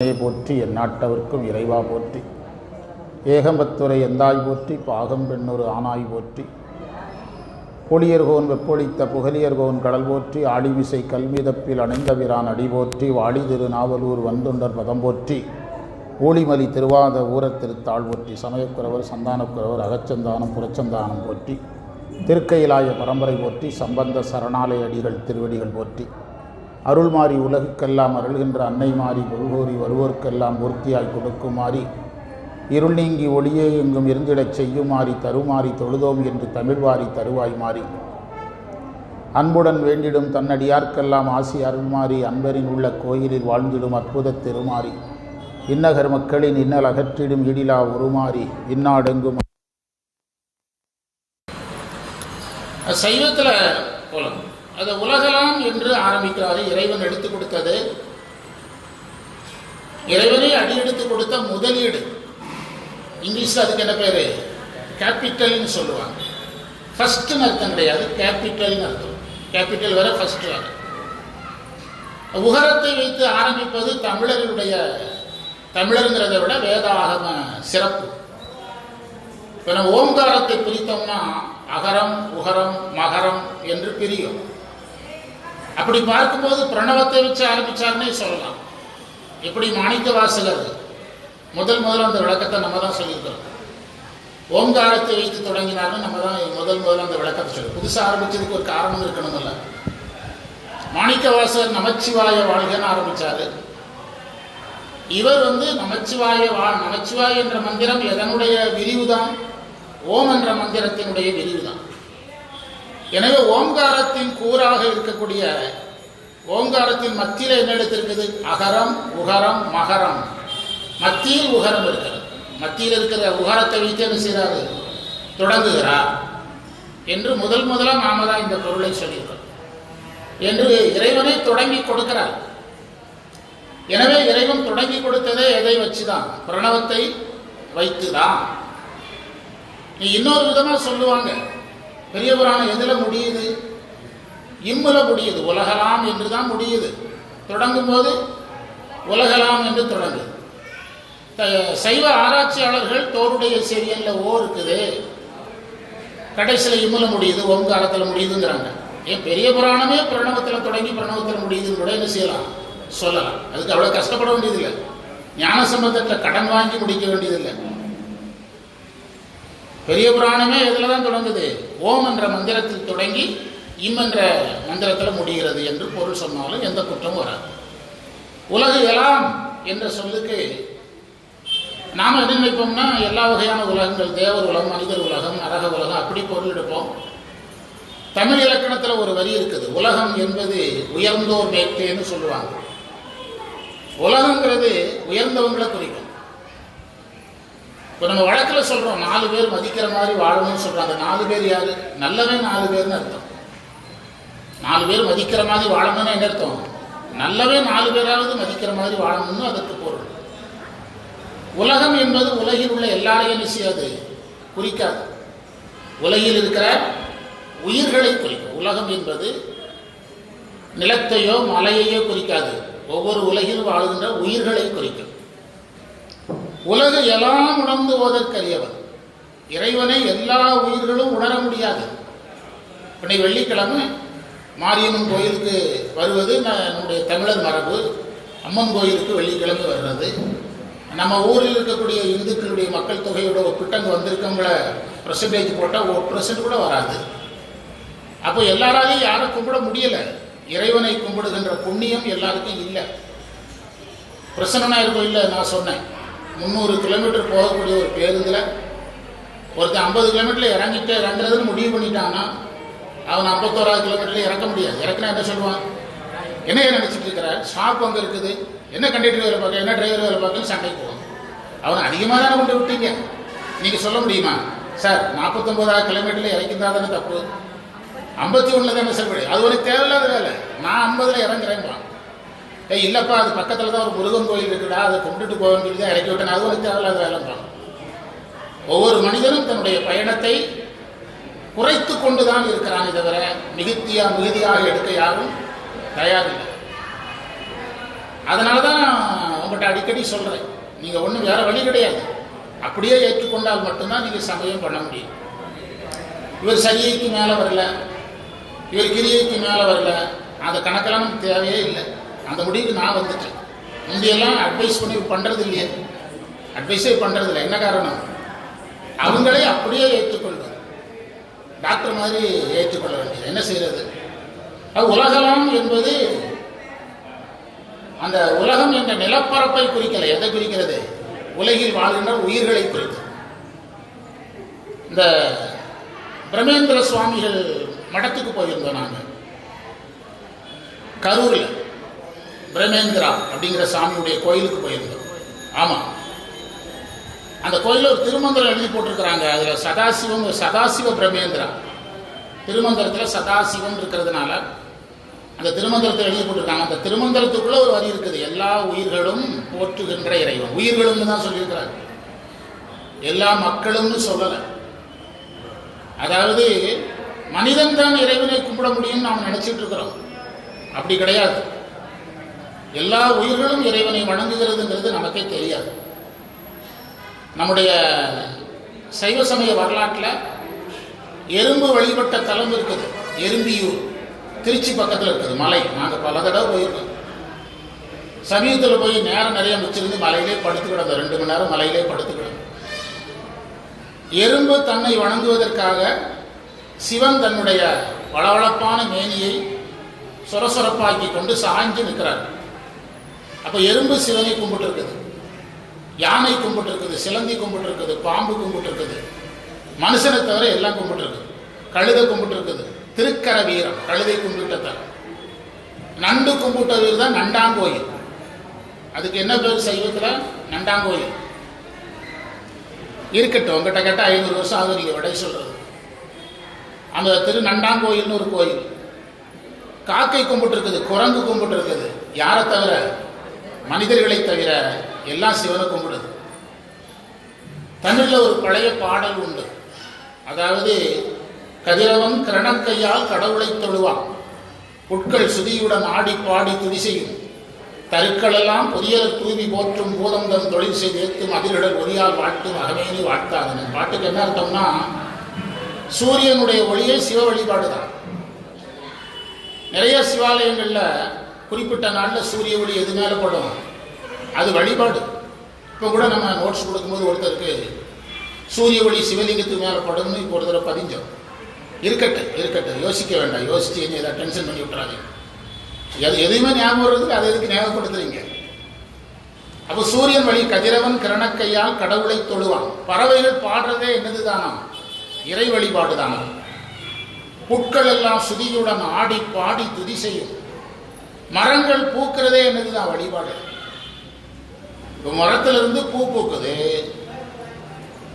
போற்றி எந்நாட்டவர்க்கும் இறைவா போற்றி ஏகம்பத்துரை எந்தாய் போற்றி பாகம் பெண்ணொரு ஆனாய் போற்றி பொழியர்கோன் வெப்பொழித்த புகழியர்கோன் கடல் போற்றி ஆடிமிசை கல்மிதப்பில் அணைந்தவிரான் அடி போற்றி வாடி திரு நாவலூர் வந்தொண்டர் பதம் போற்றி ஊழிமலி திருவாத ஊரத் திருத்தாள் போற்றி சமயக்குறவர் சந்தானக்குறவர் அகச்சந்தானம் புறச்சந்தானம் போற்றி திருக்கையிலாய பரம்பரை போற்றி சம்பந்த சரணாலய அடிகள் திருவடிகள் போற்றி அருள்மாறி உலகுக்கெல்லாம் அருள்கின்ற அன்னை மாறி பொருள்கோரி வருவோர்க்கெல்லாம் பூர்த்தியாய் கொடுக்குமாறி இருள் நீங்கி ஒளியே எங்கும் இருந்திடச் செய்யுமாறி தருமாறி தொழுதோம் என்று தமிழ்வாரி தருவாய் மாறி அன்புடன் வேண்டிடும் தன்னடியார்க்கெல்லாம் ஆசி அருள்மாறி அன்பரின் உள்ள கோயிலில் வாழ்ந்திடும் அற்புத திருமாறி இன்னகர் மக்களின் இன்னல் அகற்றிடும் இடிலா உருமாறி இந்நாடெங்கும் சைவத்தில் போலாம். அதை உலகலாம் என்று ஆரம்பிக்கிறாரு. இறைவன் எடுத்து கொடுத்தது, இறைவனே அடி எடுத்து கொடுத்த முதலீடு. இங்கிலீஷில் அதுக்கு என்ன பேர்? கேபிட்டல்னு சொல்லுவாங்க. ஃபர்ஸ்ட்னு அர்த்தம் கிடையாது, கேபிட்டல்னு அர்த்தம். கேபிட்டல் வேற, ஃபர்ஸ்ட் வேற. உகரத்தை வைத்து ஆரம்பிப்பது தமிழருங்கிறத விட வேதாகம சிறப்பு. இப்போ நம்ம ஓம்காரத்தை பிரித்தோம்னா அகரம் உகரம் மகரம் என்று பிரியும். அப்படி பார்க்கும்போது பிரணவத்தை வச்சு ஆரம்பிச்சாருன்னே சொல்லலாம். எப்படி மாணிக்க வாசகர் முதல் அந்த விளக்கத்தை நம்ம தான் சொல்லியிருக்கிறோம். ஓங்காரத்தை வைத்து தொடங்கினார்னு நம்ம தான் முதல் அந்த விளக்கத்தை சொல்லி புதுசாக ஆரம்பிச்சதுக்கு ஒரு காரணம் இருக்கணும்ல. மாணிக்க வாசகர் நமச்சிவாய வாழ்கன்னு ஆரம்பிச்சாரு. இவர் நமச்சிவாய என்ற மந்திரம் எதனுடைய விரிவுதான்? ஓம் என்ற மந்திரத்தினுடைய விரிவுதான். எனவே ஓங்காரத்தின் கூறாக இருக்கக்கூடிய ஓங்காரத்தின் மத்தியில் என்ன எடுத்திருக்குது? அகரம் உகரம் மகரம். மத்தியில் உகரம் இருக்கிறது. மத்தியில் இருக்கிற உகரத்தை வைத்து என்ன செய்கிறாரு? தொடங்குகிறார் என்று முதலாக நாம தான் இந்த பொருளை சொல்லியிருக்கிறோம் என்று இறைவனை தொடங்கி கொடுக்கிறார். எனவே இறைவன் தொடங்கி கொடுத்ததே எதை வச்சுதான்? பிரணவத்தை வைத்துதான். இன்னொரு விதமா சொல்லுவாங்க, பெரிய புராணம் எதுல முடியுது? இம்முல முடியுது. உலகலாம் என்று தான் முடியுது. தொடங்கும் போது உலகலாம் என்று தொடங்குது. சைவ ஆராய்ச்சியாளர்கள் தோருடைய செவியல்ல ஓ இருக்குது, கடைசியில் இம்முல முடியுது, ஓங்காரத்தில் முடியுதுங்கிறாங்க. ஏன் பெரிய புராணமே பிரணவத்தில் தொடங்கி பிரணவத்தில் முடியுதுன்னு கூட என்ன செய்யலாம், சொல்லலாம். அதுக்கு அவ்வளோ கஷ்டப்பட வேண்டியதில்லை. ஞான சம்பந்தத்தில் கடன் வாங்கி முடிக்க வேண்டியதில்லை. பெரிய புராணமே இதில் தான் தொடங்குது. ஓம் என்ற மந்திரத்தில் தொடங்கி இம் என்ற மந்திரத்தில் முடிகிறது என்று பொருள் சொன்னாலும் எந்த குற்றமும் வராது. உலகு எல்லாம் என்ற சொல்லுக்கு நாம் என்ன நினைப்போம்னா எல்லா வகையான உலகங்கள், தேவர் உலகம், மனிதர் உலகம், நரக உலகம், அப்படி பொருள் எடுப்போம். தமிழ் இலக்கணத்தில் ஒரு வரி இருக்குது, உலகம் என்பது உயர்ந்தோர் மேற்கேன்னு சொல்லுவாங்க. உலகங்கிறது உயர்ந்தவங்களை குறிக்கும். இப்போ நம்ம வழக்கில் சொல்கிறோம் 4 பேர் மதிக்கிற மாதிரி வாழணும்னு சொல்கிறாங்க. 4 பேர் யாரு? நல்லவன் 4 பேர்னு அர்த்தம். 4 பேர் மதிக்கிற மாதிரி வாழணும்னு என்ன அர்த்தம்? நல்லவே 4 பேராவது மதிக்கிற மாதிரி வாழணும்னு அதற்கு பொருள். உலகம் என்பது உலகில் உள்ள எல்லாரையும் செய்யாது, குறிக்காது. உலகில் இருக்கிற உயிர்களை குறிக்கும். உலகம் என்பது நிலத்தையோ மலையையோ குறிக்காது, ஒவ்வொரு உலகில் வாழ்கின்ற உயிர்களை குறிக்கும். உலகு எல்லாம் உணர்ந்து ஓதற்கரியவன். இறைவனை எல்லா உயிர்களும் உணர முடியாது. இன்னைக்கு வெள்ளிக்கிழமை மாரியம்மன் கோயிலுக்கு வருவது நம்முடைய தமிழர் மரபு. அம்மன் கோயிலுக்கு வெள்ளிக்கிழமை வர்றது. நம்ம ஊரில் இருக்கக்கூடிய இந்துக்களுடைய மக்கள் தொகையோட ஒப்பிட்டங்க வந்திருக்கவங்கள பெர்சன்டேஜ் போட்டால் 1% கூட வராது. அப்போ எல்லாராலையும் யாரும் கும்பிட முடியலை. இறைவனை கும்பிடுகின்ற புண்ணியம் எல்லாருக்கும் இல்லை. பிரசன்னநாயர் கோயிலில் நான் சொன்னேன், 300 கிலோமீட்டர் போகக்கூடிய ஒரு பேருந்தில் ஒருத்தன் 50 கிலோமீட்டரில் இறங்குறதுன்னு முடிவு பண்ணிட்டான்னா அவன் 51வது கிலோமீட்டரில் இறக்க முடியாது. இறக்குனா என்ன சொல்லுவான்? என்ன நினச்சிட்டு இருக்கிற? ஸ்டாப் அங்கே இருக்குது, என்ன கண்டக்டர் வேலை பார்க்க, என்ன டிரைவர் வேலை பார்க்கன்னு சண்டைக்கு போவான். அவன் அதிகமாக தானே கொண்டு விட்டீங்க. நீங்கள் சொல்ல முடியுமா, சார் 49வது கிலோமீட்டரில் இறக்கிருந்தா தானே தப்பு, 51 தானே செல்படி, அது ஒரு தேவையில்லாத வேலை, நான் 50ல் இறங்குறேன்பான். இல்லைப்பா அது பக்கத்தில் தான் ஒரு முருகன் கோயில் இருக்குடா, அதை கும்பிட்டுட்டு போவேன்னு சொல்லி தான் இறக்கி விட்டேன், அது ஒரு தேவையில்லாத வேலைன்றான். ஒவ்வொரு மனிதனும் தன்னுடைய பயணத்தை குறைத்து கொண்டு தான் இருக்கிறானே தவிர மிகுதியாக எடுக்க யாரும் தயாரில்லை. அதனால தான் உங்கள்கிட்ட அடிக்கடி சொல்கிறேன், நீங்கள் ஒன்றும் வேறு வழி கிடையாது. அப்படியே ஏற்றுக்கொண்டால் மட்டும்தான் நீங்கள் சமயம் பண்ண முடியும். இவர் சரியைக்கு மேலே வரல, இவர் கிரியைக்கு மேலே வரல, அந்த கணக்கெல்லாம் நமக்கு தேவையே இல்லை. அந்த முடிவுக்கு நான் வந்துட்டேன். முந்தையெல்லாம் அட்வைஸ் பண்ணி பண்ணுறது இல்லையே, அட்வைஸே பண்ணுறது இல்லை. என்ன காரணம்? அவங்களே அப்படியே ஏற்றுக்கொள்வது, டாக்டர் மாதிரி ஏற்றுக்கொள்ள வேண்டியது. என்ன செய்கிறது? அது உலகம் என்பது அந்த உலகம் என்ற நிலப்பரப்பை குறிக்கல. எதை குறிக்கிறது? உலகில் வாழ்கின்ற உயிர்களை குறித்து. இந்த பிரமேந்திர சுவாமிகள் மடத்துக்கு போயிருந்தோம் நாங்கள், கரூரில் பிரமேந்திரா அப்படிங்கிற சாமியுடைய கோயிலுக்கு போயிருந்தோம். ஆமாம், அந்த கோயிலில் ஒரு திருமந்திரம் எழுதி போட்டிருக்கிறாங்க. அதில் சதாசிவ பிரமேந்திரா, திருமந்திரத்தில் சதாசிவம் இருக்கிறதுனால அந்த திருமந்திரத்தை எழுதி போட்டிருக்காங்க. அந்த திருமந்திரத்துக்குள்ள ஒரு வரி இருக்குது, எல்லா உயிர்களும் போற்றுகின்ற இறைவன். உயிர்களும் தான் சொல்லியிருக்கிறாங்க, எல்லா மக்களும்னு சொல்லலை. அதாவது மனிதன் தான் இறைவனை கும்பிட முடியும்னு நாம் நினைச்சிட்டு இருக்கிறோம். அப்படி கிடையாது. எல்லா உயிர்களும் இறைவனை வணங்குகிறதுங்கிறது நமக்கே தெரியாது. நம்முடைய சைவ சமய வரலாற்றில் எறும்பு வழிபட்ட தலம் இருக்குது, எறும்பியூர், திருச்சி பக்கத்தில் இருக்குது. மலை, நாங்கள் பல தடவை போயிருக்கோம். சமீபத்தில் போய் நேரம் நிறைய வச்சிருந்து மலையிலே படுத்து கிடந்தோம். 2 மணி நேரம் மலையிலே படுத்து கிடந்தோம். எறும்பு தன்னை வணங்குவதற்காக சிவன் தன்னுடைய வளவளப்பான மேனியை சொரசொரப்பாக்கி கொண்டு சாய்ஞ்சு நிற்கிறார். அப்போ எறும்பு சிவனை கும்பிட்டு இருக்குது, யானை கும்பிட்டு இருக்குது, சிலந்தி கும்பிட்டு இருக்குது, பாம்பு கும்பிட்டு இருக்குது, மனுஷனை தவிர எல்லாம் கும்பிட்டு இருக்குது. கழுதை கும்பிட்டு இருக்குது, திருக்கர வீரம், கழுதை கும்பிட்ட நண்டு கும்பிட்ட வீர் தான் நண்டாங்கோயில். அதுக்கு என்ன பேர் சைவத்தில்? நண்டாங்கோயில். இருக்கட்டும், உங்ககிட்ட கேட்டால் 500 வருஷம் ஆகும் நீங்கள் விடை சொல்றது. அந்த திரு நண்டாங்கோயில்னு ஒரு கோயில். காக்கை கும்பிட்டு இருக்குது, குரங்கு கும்பிட்டு இருக்குது. யாரை தவிர? மனிதர்களை தவிர எல்லாம் சிவனை கும்பிடுது. தமிழில் ஒரு பழைய பாடல் உண்டு. அதாவது, கதிரவன் கிரணக்கையால் கடவுளை தொழுவான், புட்கள் சுதியுடன் ஆடி பாடி துதி செய்யும், தருக்களெல்லாம் பொரியல் தூவி போற்றும் பூதம் தன் தொழில் செய்து ஏற்றும் அதிரிடல் ஒளியால் வாழ்த்தும் அகமேனி வாழ்த்தாதன. பாட்டுக்கு என்ன அர்த்தம்னா, சூரியனுடைய ஒளியே சிவ வழிபாடு தான். நிறைய சிவாலயங்களில் குறிப்பிட்ட நாளில் சூரிய ஒளி எது மேலே படும், அது வழிபாடு. இப்போ கூட நம்ம நோட்ஸ் கொடுக்கும்போது ஒருத்தருக்கு சூரிய ஒளி சிவலிங்கத்துக்கு மேலே படும்னு இப்போ ஒரு தடவை பதிஞ்சோம். இருக்கட்டும், யோசிக்க வேண்டாம். யோசிச்சு என்ன ஏதாவது டென்ஷன் பண்ணி விட்டுறாதீங்க. எதையுமே ஞாபகம் வர்றதுக்கு அதை எதுக்கு ஞாபகப்படுத்துறீங்க? அப்போ சூரியன் வழி கதிரவன் கிரணக்கையால் கடவுளை தொழுவான். பறவைகள் பாடுறதே என்னது தானா? இறை வழிபாடு தானா? புட்கள் எல்லாம் சுதியுடன் ஆடி பாடி துதி செய்யும். மரங்கள் பூக்கிறதே என்னதுதான்? வழிபாடு. இப்போ மரத்திலிருந்து பூ பூக்குது.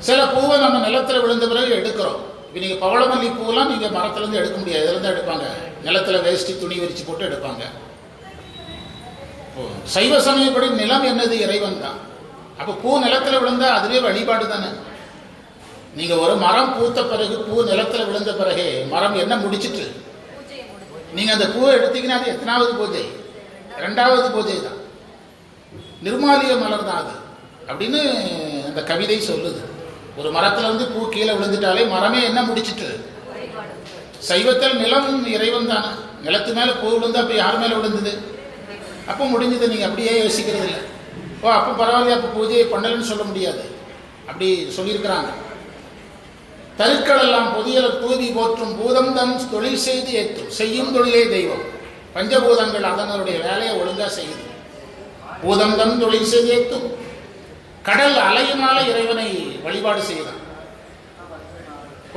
சில பூவை நம்ம நிலத்தில் விழுந்த பிறகு எடுக்கிறோம். இப்போ நீங்கள் பவளமல்லி பூவெல்லாம் நீங்கள் மரத்துலேருந்து எடுக்க முடியாது. இதில் தான் எடுப்பாங்க, நிலத்தில் வேஷ்டி துணி விரிச்சு போட்டு எடுப்பாங்க. சைவ சமயப்படி நிலம் என்னது? இறைவன் தான். அப்போ பூ நிலத்தில் விழுந்தா அதுவே வழிபாடு தானே. நீங்கள் ஒரு மரம் பூத்த பிறகு, பூ நிலத்தில் விழுந்த பிறகு மரம் என்ன முடிச்சிட்டு நீங்கள் அந்த பூவை எடுத்தீங்கன்னா அது எத்தனாவது பூஜை? 2வது பூஜை தான். நிர்மாலிய மலர் தான் அது அப்படின்னு அந்த கவிதை சொல்லுது. ஒரு மரத்துல வந்து பூ கீழே விழுந்துட்டாலே மரமே என்ன முடிச்சிட்டு? சைவத்தில் நிலம் இறைவன் தானே. நிலத்து மேலே பூ விழுந்தா அப்போ யார் மேலே விழுந்தது? அப்போ முடிஞ்சது. நீங்கள் அப்படியே யோசிக்கிறது இல்லை. அப்போ பரவாயில்லையா, அப்போ பூஜையை பண்ணலன்னு சொல்ல முடியாது. அப்படி சொல்லியிருக்கிறாங்க. தருக்கள் எல்லாம் பொதியல தூவி போற்றும் பூதம் தன் தொழில் செய்து ஏற்றும், செய்யும் தொழிலே தெய்வம். பஞ்சபூதங்கள் அதனுடைய வேலையை ஒழுங்கா செய்யுது. பூதம் தன் தொழில் செய்து ஏற்றும். கடல் அலையினால இறைவனை வழிபாடு செய்தான்,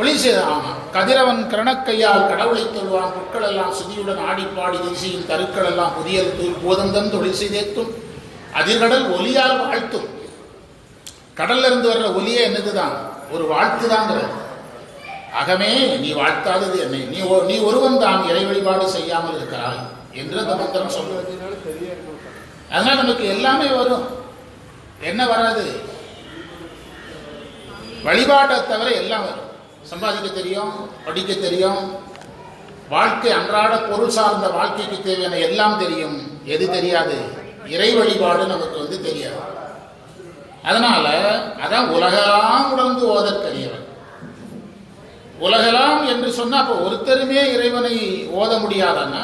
ஒளி செய்தான். ஆமா, கதிரவன் கிரணக்கையால் கடவுளை தொழுவான், புட்கள் எல்லாம் சுதியுடன் ஆடி பாடி துதி செய்யும், தருக்கள் எல்லாம் புதியல் தூள் பூதம் தன் தொழில் செய்தேற்றும், அதிர்கடல் ஒலியால் வாழ்த்தும். கடல்ல இருந்து வர்ற ஒலியே என்னதுதான்? ஒரு வாழ்த்து தாங்கிறது. அகமே நீ வாழ்த்தாதது என்னை, நீ ஒருவன் தான் இறை வழிபாடு செய்யாமல் இருக்கிறாய் என்று அந்த மந்திரம் சொல்றது. அதனால நமக்கு எல்லாமே வரும். என்ன வராது? வழிபாட்டை தவிர எல்லாம் வரும். சம்பாதிக்க தெரியும், படிக்க தெரியும், வாழ்க்கை அன்றாட பொருள் சார்ந்த வாழ்க்கைக்கு தேவையான எல்லாம் தெரியும். எது தெரியாது? இறை வழிபாடு நமக்கு தெரியாது. அதனால அதான் உலகெல்லாம் உணர்ந்து ஓதற்கரியவன். உலகெல்லாம் என்று சொன்னா அப்போ ஒருத்தருமே இறைவனை ஓத முடியாதன்னா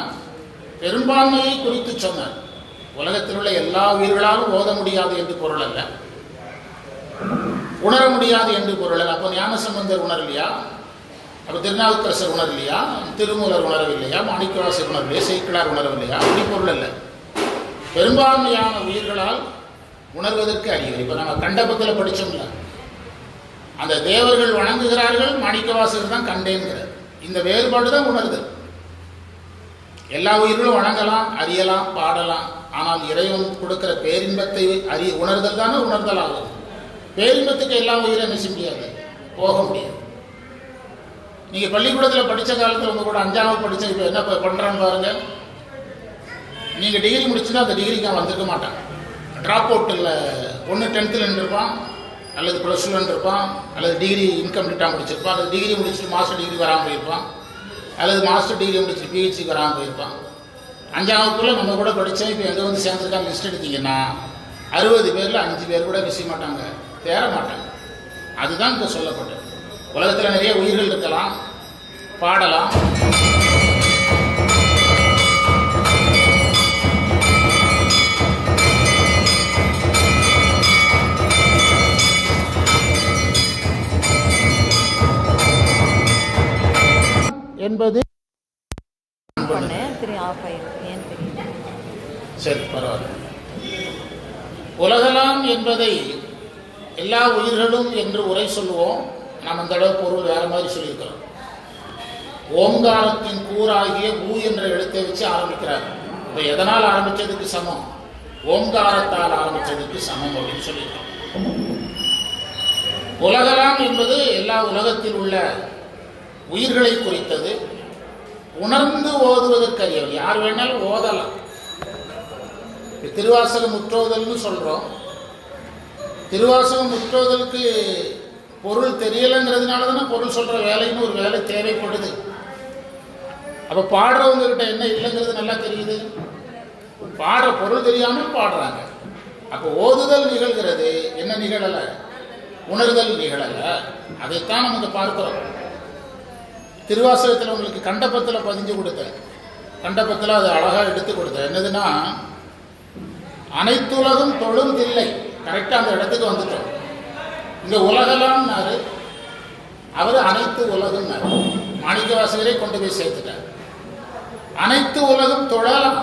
பெரும்பான்மையை குறித்து சொன்னார். உலகத்தில் உள்ள எல்லா உயிர்களாலும் ஓத முடியாது என்று பொருள் அல்ல, உணர முடியாது என்று பொருள் அல்ல. அப்போ ஞானசம்பந்தர் உணரலையா, அப்போ திருநாவுக்கரசர் உணரலையா, திருமூலர் உணரவில்லையா, மாணிக்கவாசர் உணரவில்லையா, சேக்கிழார் உணரவில்லையா, அப்படி பொருள் அல்ல. பெரும்பான்மையான உயிர்களால் உணர்வதற்கு அறிவு. இப்போ நம்ம கண்டபத்தில் படித்தோம்ல, அந்த தேவர்கள் வணங்குகிறார்கள், மாணிக்கவாசகர் தான் கண்டேன்கிறார். இந்த வேறுபாடு தான் உணர்தல். எல்லா உயிர்களும் வணங்கலாம், அறியலாம், பாடலாம். ஆனால் இறைவன் கொடுக்கிற பேரின்பத்தை உணர்தல் தானே உணர்தல் ஆகும். பேரின்பத்துக்கு எல்லா உயிரும் என்ன செய்ய முடியாது, போக முடியாது. நீங்கள் பள்ளிக்கூடத்தில் படித்த காலத்தில் உங்கள் கூட 5ஆவது படித்த இப்போ என்ன பண்ணுறான்னு பாருங்க. நீங்கள் டிகிரி முடிச்சுன்னா அந்த டிகிரிக்கு அவன் வந்திருக்க மாட்டான். ட்ராப் அவுட்டில் ஒன்று 10th இருப்பான், அல்லது +2 இருப்பான், அல்லது டிகிரி இன்கம்ப்ளீட்டாக முடிச்சிருப்பான், அல்லது டிகிரி முடிச்சுட்டு மாஸ்டர் டிகிரி வராமல் போயிருப்பான், அல்லது மாஸ்டர் டிகிரி முடிச்சுட்டு PhD வராமல் போயிருப்பான். 5ஆவதுக்குள்ளே நம்ம கூட படித்தேன். இப்போ எங்கே வந்து சேர்ந்துருக்காங்க லிஸ்ட் எடுத்தீங்கன்னா 60 பேரில் 5 பேர் கூட பேச மாட்டாங்க, தேர மாட்டாங்க. அதுதான் இப்போ சொல்லப்பட்டது. உலகத்தில் நிறைய உயிர்கள் இருக்கலாம், பாடலாம். என்பது சரி, பரவாயில்ல. உலகலாம் என்பதை எல்லா உயிர்களும் என்று உரை சொல்லுவோம். நாம் அந்த அளவு பொருள் வேற மாதிரி சொல்லியிருக்கிறோம். ஓங்காரத்தின் கூறாகிய ஊ என்ற எழுத்தை வச்சு ஆரம்பிக்கிறார். இப்போ எதனால் ஆரம்பித்ததுக்கு சமம்? ஓங்காரத்தால் ஆரம்பித்ததுக்கு சமம் அப்படின்னு சொல்லியிருக்கோம். உலகலாம் என்பது எல்லா உலகத்தில் உள்ள உயிர்களை குறித்தது. உணர்ந்து ஓதுவதற்கரியவர். யார் வேணாலும் ஓதலாம். திருவாசகம் முற்றோதல்னு சொல்றோம். திருவாசகம் முற்றோதலுக்கு பொருள் தெரியலைங்கிறதுனால தானே பொருள் சொல்ற வேலைன்னு ஒரு வேலை தேவைப்படுது. அப்ப பாடுறவங்க கிட்ட என்ன இல்லைங்கிறது நல்லா தெரியுது. பாடுற பொருள் தெரியாமல் பாடுறாங்க. அப்போ ஓதுதல் நிகழ்கிறது, என்ன நிகழல? உணர்தல் நிகழல. அதைத்தான் நமக்கு பார்க்கிறோம். திருவாசகத்தில் உங்களுக்கு கண்டபத்தில் பதிஞ்சு கொடுத்தேன். கண்டபத்தில் அதை அழகாக எடுத்து கொடுத்தேன். என்னதுன்னா, அனைத்துலகம் தொழும் தில்லை. கரெக்டாக அந்த இடத்துக்கு வந்துட்டோம். இங்கே உலகலாம்னாரு, அவர் அனைத்து உலகம்னாரு. மாணிக்கவாசகரை கொண்டு போய் சேர்த்துட்டார். அனைத்து உலகம் தொழலாம்,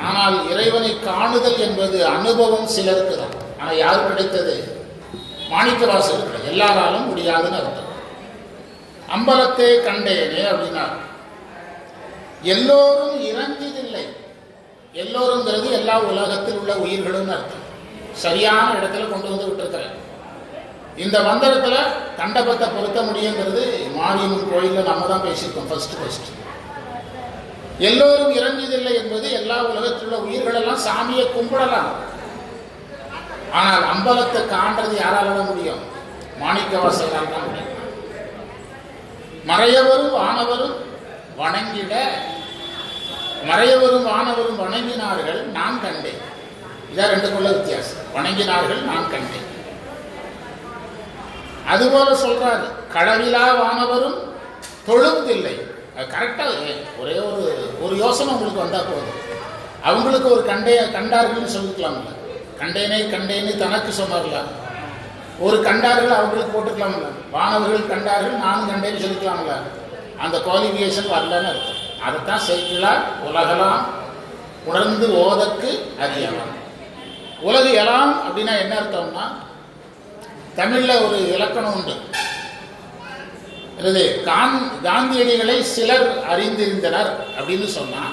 ஆனால் இறைவனை காணுதல் என்பது அனுபவம் சிலருக்கு தான். ஆனால் யார் கிடைத்தது? மாணிக்கவாசகர். எல்லாராலும் முடியாதுன்னு அர்த்தம். அம்பலத்தை கண்டேனே அப்படின்னா எல்லோரும் இறங்கியதில்லை. எல்லோருங்கிறது எல்லா உலகத்தில் உள்ள உயிர்களும் அர்த்தம். சரியான இடத்துல கொண்டு வந்து விட்டுருக்கிறேன். இந்த மந்திரத்தில் கண்டபத்தை பொருத்த முடியுங்கிறது மாரியம்மன் கோயிலில் நம்ம தான் பேசியிருக்கோம் ஃபர்ஸ்ட். எல்லோரும் இறங்கியதில்லை என்பது எல்லா உலகத்தில் உள்ள உயிர்களெல்லாம் சாமியை கும்பிடலாம். ஆனால் அம்பலத்தை காண்றது யாரால முடியும்? மாணிக்கவாசகரால் தான் முடியும். மறையவரும் வானவரும் வணங்கிட, மறையவரும் வானவரும் வணங்கினார்கள், நான் கண்டேன். இதான் ரெண்டுக்குள்ள வித்தியாசம். வணங்கினார்கள், நான் கண்டேன். அதுபோல சொல்றாரு, களவிலா வானவரும் தொழுவதில்லை. அது கரெக்டாக ஒரே ஒரு யோசனை உங்களுக்கு வந்தா போதும். அவங்களுக்கு ஒரு கண்டார்கள்னு சொல்லிக்கலாம்ல. கண்டேனே தனக்கு சொன்னார்ல. ஒரு கண்டார்கள் அவங்களுக்கு போட்டுக்கலாம்ல. வானவர்கள் கண்டார்கள், நான் கண்டேன்னு சொல்லிக்கலாம்ல. அந்த குவாலிஃபிகேஷன் வரலன்னு அர்த்தம். அதைத்தான் சேர்க்கிறார். உலகலாம் உணர்ந்து ஓதற்கு அறியலாம். உலகு எல்லாம் அப்படின்னா என்ன அர்த்தம்னா, தமிழ்ல ஒரு இலக்கணம் உண்டு. காந்தியடிகளை சிலர் அறிந்திருந்தனர் அப்படின்னு சொன்னா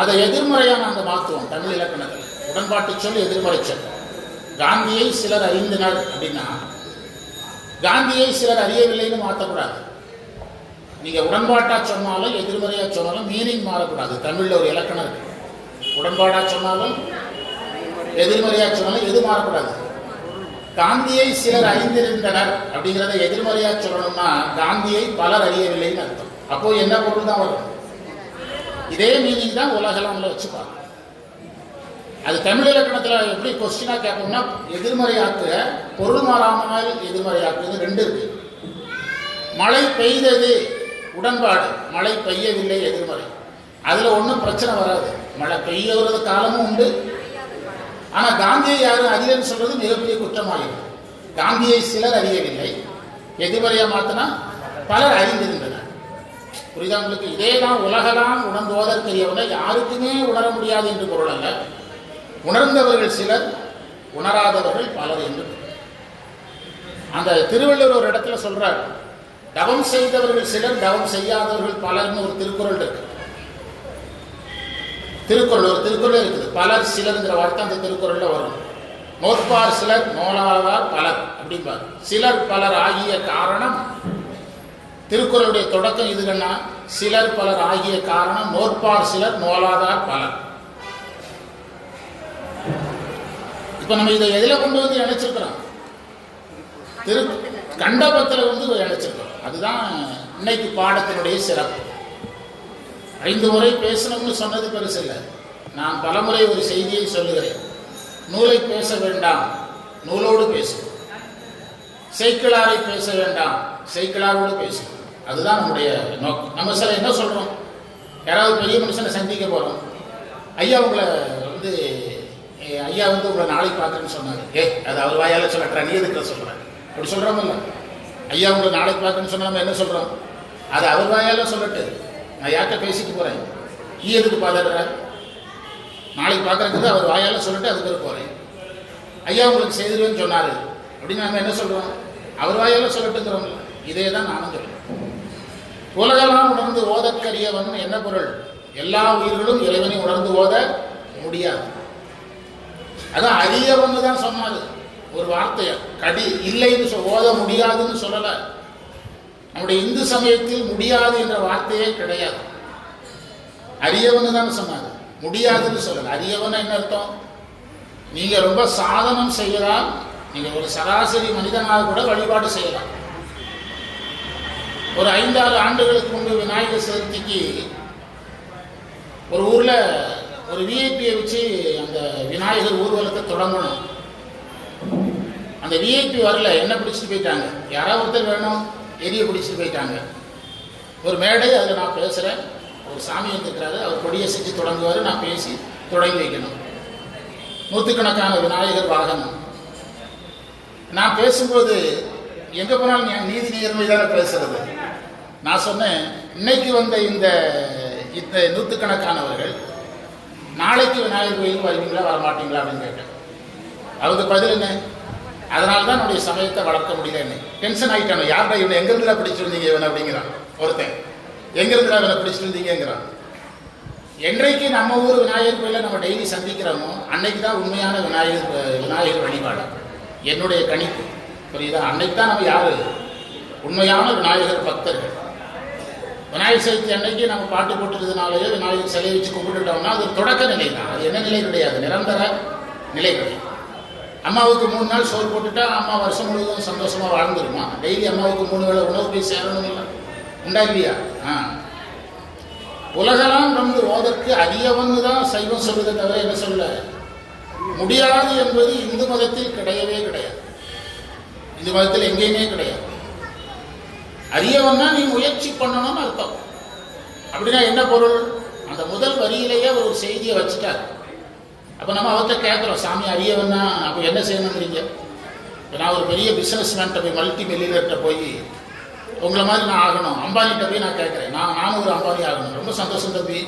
அதை எதிர்மறையா நாங்கள் மாற்றுவோம். தமிழ் இலக்கணத்தில் உடன்பாட்டு சொல் எதிர்மறை சொல். காந்தியை சிலர் அறிந்தனர் அப்படின்னா காந்தியை சிலர் அறியவில்லைன்னு மாற்றக்கூடாது. நீங்க உடன்பாட்டா சொன்னாலும் எதிர்மறையா சொன்னாலும் மீனிங் மாறக்கூடாது. தமிழ்ல ஒரு இலக்கணம் இருக்கு. உடன்பாடா சொன்னாலும் எதிர்மறையா சொன்னாலும் எது மாறக்கூடாது. காந்தியை சிலர் அறிந்திருந்தனர் அப்படிங்கிறத எதிர்மறையா சொல்லணும்னா காந்தியை பலர் அறியவில்லைன்னு அர்த்தம். அப்போ என்ன பொருள் தான் வரும்? இதே மீனிங் தான் உலகலாம்ல வச்சுப்பாங்க. அது தமிழ் இலக்கணத்தில் எப்படி கொஸ்டினா கேட்போம்னா எதிர்மறையாக்குற, பொருள் மாறாமல் எதிர்மறையாக்குறது ரெண்டு இருக்கு. மழை பெய்தது உடன்பாடு, மழை பெய்யவில்லை எதிர்மறை. அதில் ஒன்றும் பிரச்சனை வராது. மழை பெய்யறது காலமும் உண்டு. ஆனால் காந்தியை யாரும் அறியன்னு சொல்றது மிகப்பெரிய குற்றமாகிறது. காந்தியை சிலர் அறியவில்லை, எதிர்மறையாக மாற்றினா பலர் அறிந்திருந்தனர். புரியுதா உங்களுக்கு? இதே தான் உலகெல்லாம் உணர்ந்து ஓதற்கரியவனை யாருக்குமே உணர முடியாது என்று பொருள் அல்ல. உணர்ந்தவர்கள் சிலர், உணராதவர்கள் பலர் என்று. அந்த திருவள்ளுவர் ஒரு இடத்துல சொல்றார், தவம் செய்தவர்கள் சிலர், தவம் செய்யாதவர்கள் பலர்னு ஒரு திருக்குறள் இருக்கு. திருக்குறள் ஒரு திருக்குறள் இருக்குது. பலர் சிலர்ங்கிற வார்த்தை அந்த திருக்குறள்ல வரும். நோற்பார் சிலர், நோலாதார் பலர் அப்படிம்பார். சிலர் பலர் ஆகிய காரணம், திருக்குறளுடைய தொடக்கம் இதுன்னா, சிலர் பலர் ஆகிய காரணம் நோற்பார் சிலர், நோலாதார் பலர். இப்ப நம்ம இதை எதில கொண்டு வந்து இணைச்சிருக்கிறோம்? கண்டபத்தில் வந்து இணைச்சிருக்கிறோம். அதுதான் இன்னைக்கு பாடத்தினுடைய சிறப்பு. 5 முறை பேசணும்னு சொன்னது பெருசு இல்லை. நான் பலமுறை ஒரு செய்தியை சொல்லுகிறேன். நூலை பேச வேண்டாம், நூலோடு பேசும். செய்கிழாரை பேச வேண்டாம், செய்கிழாரோடு பேசும். அதுதான் நம்முடைய நோக்கம். நம்ம சில என்ன சொல்றோம், யாராவது பெரிய மனுஷனை சந்திக்க போறோம், ஐயா உங்களை வந்து ஐயா வந்து உங்களை நாளைக்கு பார்க்குறேன்னு சொன்னாங்க. அது அவர் வாயால சொல்லட்டா, நீ எதுக்குற சொல்கிறேன் அப்படி சொல்கிறோமில்ல. ஐயா உங்களை நாளைக்கு பார்க்குறேன்னு சொன்னால் நம்ம என்ன சொல்கிறோம், அது அவர் வாயால சொல்லட்டு, நான் யார்கிட்ட பேசிட்டு போகிறேன், நீ எதுக்கு பார்த்துடுற, நாளைக்கு பார்க்குறதுக்கு அவர் வாயால சொல்லிட்டு அதுக்கு போகிறேன். ஐயா உங்களுக்கு செய்திருவேன்னு சொன்னார் அப்படின்னு நம்ம என்ன சொல்கிறோம், அவர் வாயால சொல்லட்டுங்கிறோம்ல. இதே தான் நானும் சொல்கிறேன். உலகெல்லாம் உணர்ந்து ஓதற்கரியவன் என்ன பொருள்? எல்லா உயிர்களும் இறைவனை உணர்ந்து ஓத முடியாது. அதான் அரியவன்னு தான் சொன்னாரு ஒரு வார்த்தைய. கடி இல்லைன்னு ஓத முடியாதுன்னு சொல்லல. நம்முடைய இந்து சமயத்தில் முடியாது என்ற வார்த்தையே கிடையாது. அரியவன்னு தான் சொன்னாங்க, முடியாதுன்னு சொல்லல. அரியவன் என்ன அர்த்தம்? நீங்க ரொம்ப சாதனம் செய்யலாம், நீங்க ஒரு சராசரி மனிதனாக கூட வழிபாடு செய்யலாம். ஒரு 5-6 ஆண்டுகளுக்கு முன்பு விநாயகர் சதுர்த்திக்கு ஒரு ஊர்ல ஒரு விஐபியை வச்சு அந்த விநாயகர் ஊர்வலத்தை தொடங்கணும். அந்த விஐபி வரல, என்ன பிடிச்சிட்டு போயிட்டாங்க, யாராவது ஒருத்தர் வேணும், எரிய பிடிச்சிட்டு போயிட்டாங்க. ஒரு மேடை, அதில் நான் பேசுகிறேன், ஒரு சாமி வந்துருக்கிறாரு, அவர் கொடியை செஞ்சு தொடங்குவார், நான் பேசி தொடங்கி வைக்கணும். 100கணக்கான விநாயகர் வாகனம். நான் பேசும்போது எங்கே போனாலும் நீதி நேர்மை தானே பேசுறது. நான் சொன்னேன், இன்னைக்கு வந்த இந்த 100கணக்கானவர்கள் நாளைக்கு விநாயகர் கோயிலுக்கு வருவீங்களா வரமாட்டீங்களா அப்படின்னு கேட்டேன். அவருக்கு பதில் என்ன, அதனால தான் நம்முடைய சமயத்தை வளர்க்க முடியல. என்ன டென்ஷன் ஆகிட்டானோ, யார்டா இவனை எங்கிருந்துடா பிடிச்சிருந்தீங்க இவன் அப்படிங்கிறான் ஒருத்தன். எங்கிருந்துடா இவனை பிடிச்சிருந்தீங்கிறான். என்றைக்கு நம்ம ஊர் விநாயகர் கோயிலை நம்ம டெய்லி சந்திக்கிறோமோ அன்னைக்கு தான் உண்மையான விநாயகர் வழிபாடு. என்னுடைய கணிப்பு புரியுதா? அன்னைக்கு தான் நம்ம யாரு உண்மையான விநாயகர் பக்தர்கள். விநாயகர் சதுர்த்தி அன்னைக்கு நம்ம பாட்டு போட்டுறதுனாலேயே விநாயகர் சிலையை வச்சு கும்பிட்டுட்டோம்னா அது ஒரு தொடக்க நிலை தான். அது என்ன நிலை கிடையாது, நிரந்தர நிலை கிடையாது. அம்மாவுக்கு 3 நாள் சோறு போட்டுட்டா அம்மா வருஷம் முழுவதும் சந்தோஷமா வாழ்ந்துருமா? டெய்லி அம்மாவுக்கு 3 வேளை உணவு போய் சேரணும் இல்லை, உண்டா இல்லையா? உலகெல்லாம் வந்து ஓதற்கு அரியவன் தான் சைவம் சொல்வதை தவிர என்ன சொல்ல முடியாது என்பது இந்து மதத்தில் கிடையவே கிடையாது. இந்து மதத்தில் எங்கேயுமே கிடையாது. அரியவன்னா நீ முயற்சி பண்ணணும்னு அர்த்தம். அப்படின்னா என்ன பொருள்? அந்த முதல் வரியிலேயே அவர் ஒரு செய்தியை வச்சுட்டார். அப்போ நம்ம அவர்கிட்ட கேட்குறோம், சாமி அரியவன்னா அப்போ என்ன செய்யணுங்கிறீங்க? இப்போ நான் ஒரு பெரிய பிஸ்னஸ் மேன்கிட்ட போய், மல்டி மில்லியனர்கிட்ட போய் உங்களை மாதிரி நான் ஆகணும், அம்பானிகிட்ட போய் நான் கேட்குறேன், நானும் ஒரு அம்பானி ஆகணும். ரொம்ப சந்தோஷம் தம்பி,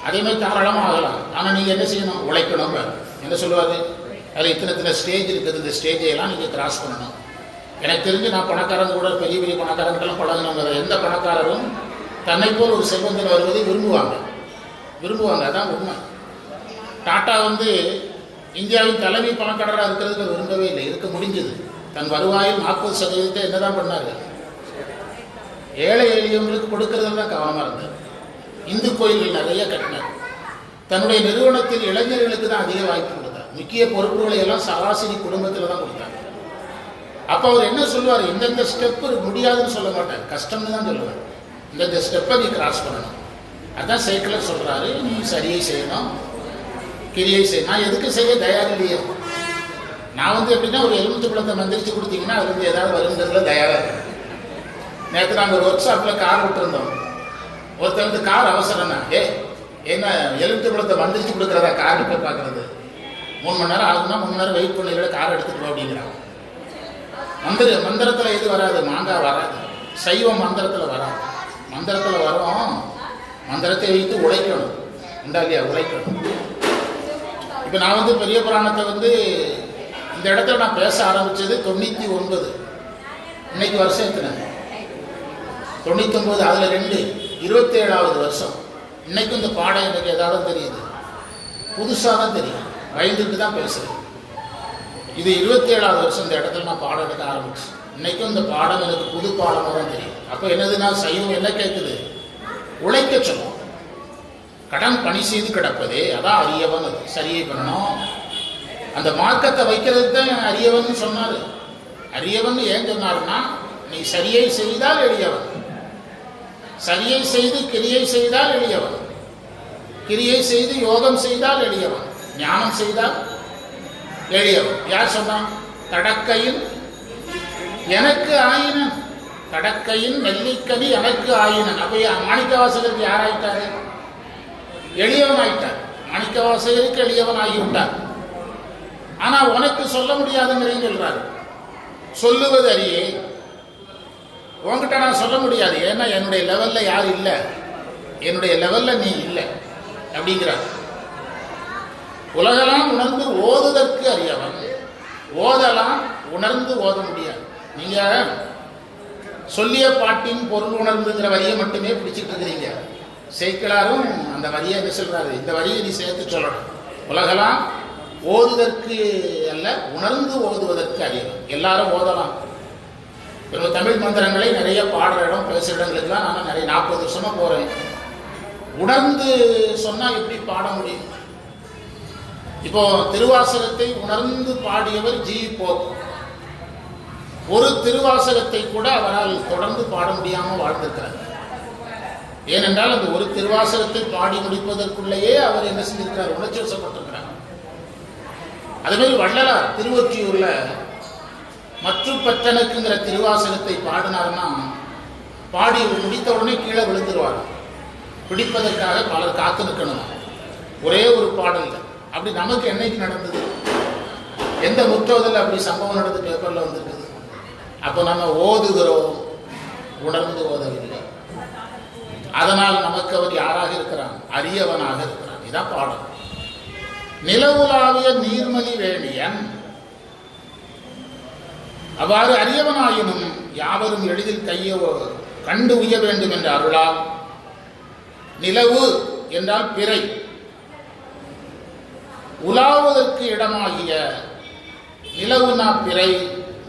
அதே மாதிரி தாராளமாக ஆகலாம். ஆனால் நீங்கள் என்ன செய்யணும்? உழைக்கணும். என்ன சொல்லுவார்? அதில் இத்தனை ஸ்டேஜ் இருக்குது, இந்த ஸ்டேஜையெல்லாம் நீங்கள் கிராஸ் பண்ணணும். எனக்கு தெரிஞ்சு நான் பணக்காரங்க கூட பெரிய பெரிய பணக்காரங்கெல்லாம் பழகினவங்க. எந்த பணக்காரரும் தன்னை போல் ஒரு செல்வந்தன் வருவதை விரும்புவாங்க. அதான் உண்மை. டாட்டா வந்து இந்தியாவின் தலைமை பணக்காரராக இருக்கிறதுக்கு விரும்பவே இல்லை, இருக்க முடிஞ்சது. தன் வருவாயில் 40% என்னதான் பண்ணாரு? ஏழை எளியவங்களுக்கு கொடுக்கறதுல தான் கவனமாக இருந்தார். இந்து கோயில்கள் நிறைய கட்டினார். தன்னுடைய நிறுவனத்தில் இளைஞர்களுக்கு தான் அதிக வாய்ப்பு கொடுத்தார். முக்கிய பொறுப்புகளை எல்லாம் சராசரி குடும்பத்தில் தான் கொடுத்தார். அப்போ அவர் என்ன சொல்லுவார்? இந்தந்த ஸ்டெப்பு முடியாதுன்னு சொல்ல மாட்டார், கஷ்டம்னு தான் சொல்லுவார். இந்தந்த ஸ்டெப்பை நீ கிராஸ் பண்ணணும். அதான் சைக்கிளர் சொல்றாரு, நீ சரியை செய்யணும். கிரியை செய். நான் எதுக்கு செய்ய தயார் இல்லையே. நான் வந்து எப்படின்னா ஒரு எலுமிச்சை பழத்தை மந்திரிச்சு கொடுத்தீங்கன்னா அது வந்து ஏதாவது வருங்கிறதுல தயாராக இருக்கு. நேற்று நாங்கள் ஒரு ஒர்க் ஷாப்பில் கார் விட்டுருந்தோம். ஒருத்தர் வந்து கார் அவசரம்னா என்ன எலுமிச்சை பழத்தை மந்திரிச்சு கொடுக்குறதா கார் இப்போ பார்க்குறது 3 மணி நேரம் ஆகுனா 3 மணி நேரம் வெயிட் பண்ணி கார் எடுத்துட்டு அப்படிங்கிறாங்க. மந்திரத்தில் எது வராது, மாங்காய் வராது. சைவம் மந்திரத்தில் வராது. மந்திரத்தில் வரும், மந்திரத்தை வைத்து உழைக்கணும். உண்டா இல்லையா? உழைக்கணும். இப்போ நான் வந்து பெரிய புராணத்தை வந்து இந்த இடத்துல நான் பேச ஆரம்பித்தது 99. இன்னைக்கு வருஷம் எத்தனை? 99. அதில் 2 27வது வருஷம். இன்னைக்கும் இந்த பாடம் எனக்கு ஏதாவது தெரியுது, புதுசாக தான் தெரியும், பயந்துட்டு தான் பேசுகிறேன். இது 27வது வருஷம் இந்த இடத்துல நான் பாடம் எடுக்க ஆரம்பிச்சு. இன்னைக்கும் இந்த பாடம் எனக்கு புது பாடமாக தான் தெரியும். அப்போ என்னதுன்னா சைவம் என்ன கேட்குது? உழைக்க சொல்லும். கடன் பணி செய்து கிடப்பதே அதான் அரியவன். அது சரியை பண்ணணும். அந்த மார்க்கத்தை வைக்கிறதுக்கு தான் அரியவன் சொன்னார். அரியவன் ஏன் சொன்னார்னா, நீ சரியை செய்தால் எளியவன், சரியை செய்து கிரியை செய்தால் எளியவன், கிரியை செய்து யோகம் செய்தால் எளியவன், ஞானம் செய்தால் எளியவன். யார் சொன்னான்? தடக்கையின் எனக்கு ஆயினன், தடக்கையின் நெல்லிக்கனி எனக்கு ஆயினன். அப்ப மாணிக்கவாசகருக்கு யார் ஆயிட்டாரு? எளியவன் ஆயிட்டார். மாணிக்கவாசகருக்கு எளியவன் ஆகிவிட்டார். ஆனா உனக்கு சொல்ல முடியாதுங்கிறீங்க சொல்றாரு. சொல்லுவது அறியே, உன்கிட்ட நான் சொல்ல முடியாது. ஏன்னா என்னுடைய லெவல்ல யார் இல்லை, என்னுடைய லெவல்ல நீ இல்லை அப்படிங்கிறார். உலகெல்லாம் உணர்ந்து ஓதுதற்கு அறியவன், ஓதலாம் உணர்ந்து ஓத முடியாது. நீங்க சொல்லிய பாட்டின் பொருள் உணர்ந்துங்கிற வரியை மட்டுமே பிடிச்சிட்டு இருக்கிறீங்க. சேக்கிழாரும் அந்த வரியை என்ன சொல்றாரு? இந்த வரியை நீ சேர்த்து சொல்லணும். உலகெல்லாம் ஓதுதற்கு அல்ல, உணர்ந்து ஓதுவதற்கு அறியவன். எல்லாரும் ஓதலாம். இப்போ தமிழ் மந்திரங்களை நிறைய பாடுற இடம், பேசுகிற இடங்களுக்குலாம் நான் நிறைய 40 வருஷமா போறேன். உணர்ந்து சொன்னா எப்படி பாட முடியும்? இப்போ திருவாசகத்தை உணர்ந்து பாடியவர் ஜி போப். ஒரு திருவாசகத்தை கூட அவரால் தொடர்ந்து பாட முடியாமல் வாழ்ந்திருக்கிறார். ஏனென்றால் அந்த ஒரு திருவாசகத்தை பாடி முடிப்பதற்குள்ளேயே அவர் என்ன செஞ்சிருக்கிறார்? உணர்ச்சி வசப்பட்டிருக்கிறார். அதுமாதிரி வள்ளலார் திருவொற்றியூர்ல மற்றுப்பற்றனுக்குங்கிற திருவாசகத்தை பாடினார்னா, பாடி முடித்த உடனே கீழே விழுந்துருவார். பிடிப்பதற்காக பலர் காத்து நிற்கணும். ஒரே ஒரு பாடல். அப்படி நமக்கு என்னைக்கு நடந்தது? எந்த முற்றோதல் அப்படி சம்பவம் நடந்து பேப்பர்ல வந்திருக்குது? அப்போ நம்ம ஓதுகிறோம், உணர்ந்து ஓதவில்லை. அதனால் நமக்கு அவர் யாராக இருக்கிறான்? அரியவனாக இருக்கிறான். இதான் பாடம். நிலவுலாவிய நீர்மலி வேணியன், அவ்வாறு அரியவனாயினும் யாவரும் எளிதில் கையை கண்டு உய்ய வேண்டும் என்ற அருளால், நிலவு என்றால் பிறை, உலாவதற்கு இடமாகிய நிலவுனா பிறை,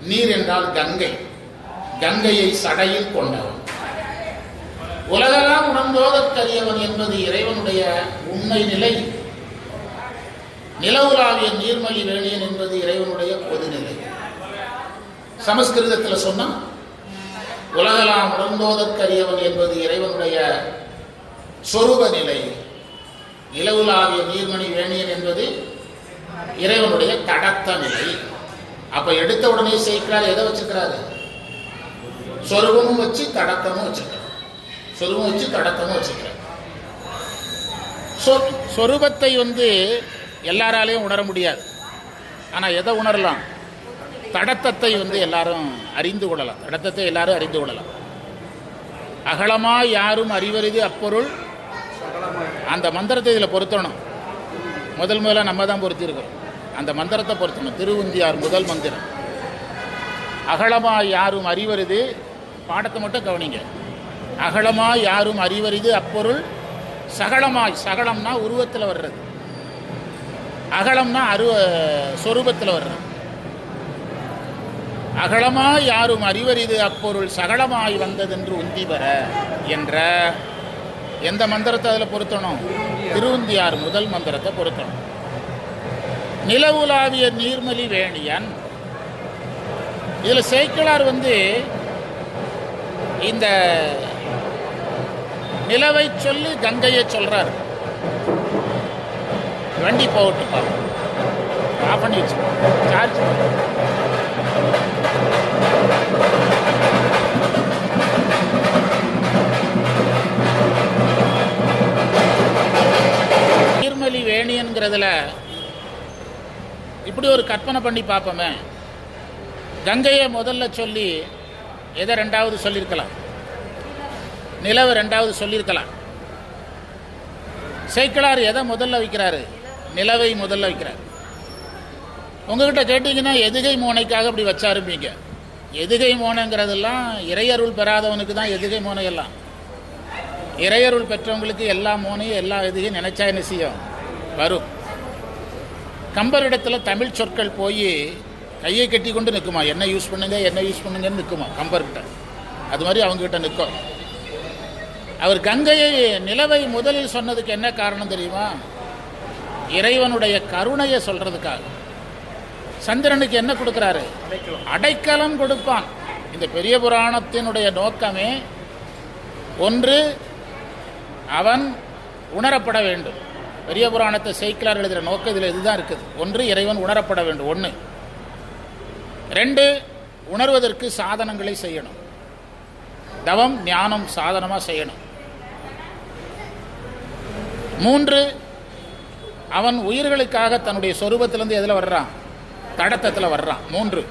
நீர் என்றால் கங்கை, கங்கையை சடையில் கொண்டவன். உலகெல்லாம் உணர்ந்தோதற்கரியவன் என்பது இறைவனுடைய உண்மை நிலை. நிலவுலாவிய நீர்மலி வேணியன் என்பது இறைவனுடைய பொதுநிலை. சமஸ்கிருதத்தில் சொன்னா உலகெல்லாம் உணர்ந்தோதற்கரியவன் என்பது இறைவனுடைய சொரூப நிலை. நிலவுலாவிய நீர்மணி வேணியன் என்பது இறைவனுடைய கடத்த நிலை. அப்ப எடுத்த உடனே சேர்க்கிறார். எதை வச்சிருக்கிறாரு? சொருபமும் வச்சு தடத்தமும் வச்சிருக்கிறார். சொருபம் வச்சு தடத்தமும் வச்சிருக்கிறார். சொரூபத்தை எல்லாராலையும் உணர முடியாது. ஆனா எதை உணரலாம்? தடத்தத்தை எல்லாரும் அறிந்து கொள்ளலாம். தடத்தத்தை எல்லாரும் அறிந்து கொள்ளலாம். அகலமா யாரும் அறிவறிது அப்பொருள். அந்த மந்திரத்தை இதில் பொருத்தணும். முதல்ல நம்ம தான் பொருத்திருக்கிறோம். அந்த மந்திரத்தை பொருத்தணும். திருவுந்தியார் முதல் மந்திரம். அகலமா யாரும் அறிவறிது, பாடத்தை மட்டும் கவனிங்க. அகலமா யாரும் அறிவறிது அப்பொருள் சகலமாய். சகலம்னா உருவத்தில் வர்றது, அகலம்னா சொரூபத்தில் வர்றது. அகலமா யாரும் அறிவறிது அப்பொருள் சகலமாய் வந்ததென்று உந்தி பெற என்ற எந்த மந்திரத்தை அதில் பொருத்தணும்? திருவுந்தியார் முதல் மந்திரத்தை பொருத்தணும். நிலவுலாவிய நீர்மலி வேணியன். இதில் சேக்கிழார் இந்த நிலவை சொல்லி கங்கையை சொல்றார். வண்டி போகட்டுப்பா, ஆஃப் பண்ணி வச்சுக்கோ, சார்ஜ் நீர்மலி வேணியன்கிறதுல இப்படி ஒரு கற்பனை பண்ணி பார்ப்போமே. கங்கையை முதல்ல சொல்லி எதை ரெண்டாவது சொல்லியிருக்கலாம், நிலவு ரெண்டாவது சொல்லியிருக்கலாம். சேக்கிழார் எதை முதல்ல வைக்கிறாரு, நிலவை முதல்ல வைக்கிறார். உங்ககிட்ட கேட்டிங்கன்னா எதுகை மோனைக்காக அப்படி வச்சாருப்பீங்க. எதுகை மோனைங்கிறதெல்லாம் இறையருள் பெறாதவனுக்கு தான் எதுகை மோனை எல்லாம். இறையருள் பெற்றவங்களுக்கு எல்லா மோனையும் எல்லா எதுகையும் நினைச்சா என்ன செய்யும், வரும். கம்பரிடத்தில் தமிழ் சொற்கள் போய் கையை கட்டி கொண்டு நிற்குமா, என்ன யூஸ் பண்ணுங்க என்ன யூஸ் பண்ணுங்கன்னு நிற்குமா கம்பர்கிட்ட. அது மாதிரி அவங்ககிட்ட நிற்கும். அவர் கங்கையை நிலவை முதலில் சொன்னதுக்கு என்ன காரணம் தெரியுமா, இறைவனுடைய கருணையை சொல்றதுக்காக. சந்திரனுக்கு என்ன கொடுக்கிறாரு, அடைக்கலம் கொடுப்பான். இந்த பெரிய புராணத்தினுடைய நோக்கமே ஒன்று, அவன் உணரப்பட வேண்டும். பெரிய புராணத்தை சேக்கிழார் எழுதுகிற நோக்கம் இதில் இதுதான் இருக்குது. ஒன்று, இறைவன் உணரப்பட வேண்டும். ஒன்று. ரெண்டு, உணர்வதற்கு சாதனங்களை செய்யணும். தவம் ஞானம் சாதனமாக செய்யணும். மூன்று, அவன் உயிர்களுக்காக தன்னுடைய சொரூபத்திலிருந்து எதில் வர்றான், தடத்தத்தில் வர்றான். மூன்று,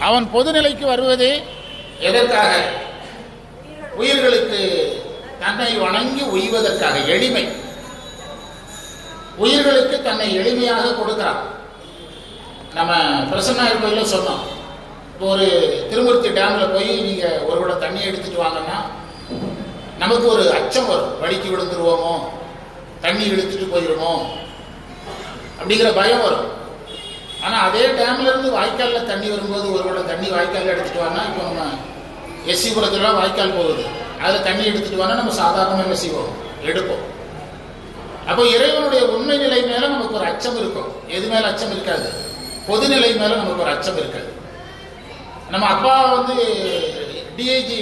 அவன் பொதுநிலைக்கு வருவது எதற்காக, உயிர்களுக்கு தன்னை வணங்கி உய்வதற்காக. எளிமை, உயிர்களுக்கு தன்னை எளிமையாக கொடுக்கிறான். நம்ம பிரசன்னாயர் கோயிலில் சொன்னோம், ஒரு திருமூர்த்தி டேமில் போய் நீங்கள் ஒரு குடம் தண்ணி எடுத்துட்டு வாங்கன்னா நமக்கு ஒரு அச்சம் வரும், வலிக்கு விழுந்துருவோமோ, தண்ணி இழுத்துட்டு போயிடுமோ அப்படிங்கிற பயம் வரும். ஆனால் அதே டேம்லேருந்து வாய்க்காலில் தண்ணி வரும்போது ஒரு குடம் தண்ணி வாய்க்காலில் எடுத்துகிட்டு வாங்க. இப்போ நம்ம எஸ்சிபுரத்துலாம் வாய்க்கால் போகுது, அதில் தண்ணி எடுத்துகிட்டு வாங்க, நம்ம சாதாரணமாக என்ன செய்வோம், எடுப்போம். அப்போ இறைவனுடைய உண்மை நிலை மேலே நமக்கு ஒரு அச்சம் இருக்கும். எது மேலே அச்சம் இருக்காது, பொதுநிலை மேலே நமக்கு ஒரு அச்சம் இருக்காது. நம்ம அப்பா வந்து டிஐஜி,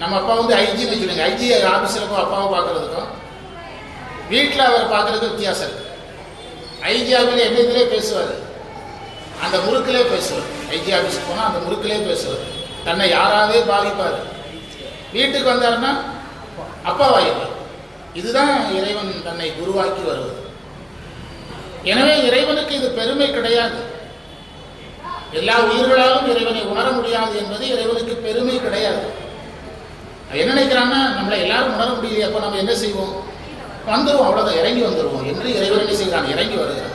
நம்ம அப்பா வந்து ஐஜின்னு வச்சுருங்க. ஐஜி ஆஃபீஸில் போய் அப்பாவை பார்க்குறதுக்கும் வீட்டில் அவரை பார்க்குறதுக்கு வித்தியாசம் இருக்குது. ஐஜி ஆஃபீஸில் என்ன இதிலே பேசுவார், அந்த முறுக்கிலே பேசுவார். ஐஜி ஆஃபீஸுக்கு போனால் அந்த முறுக்கிலே பேசுவார், தன்னை யாராவே பாதிப்பார். வீட்டுக்கு வந்தாருன்னா அப்பாவாயிருப்பார். இதுதான் இறைவன் தன்னை குருவாக்கி வருவது. எனவே இறைவனுக்கு இது பெருமை கிடையாது. எல்லா உயிர்களாலும் இறைவனை உணர முடியாது என்பது இறைவனுக்கு பெருமை கிடையாது. என்ன நினைக்கிறான்னா, நம்மளை எல்லாரும் உணர முடியலையே, அப்போ நம்ம என்ன செய்வோம், வந்துடுவோம், அவ்வளோதான், இறங்கி வந்துடுவோம் என்று இறைவன் என்ன செய்கிறான், இறங்கி வருகிறான்.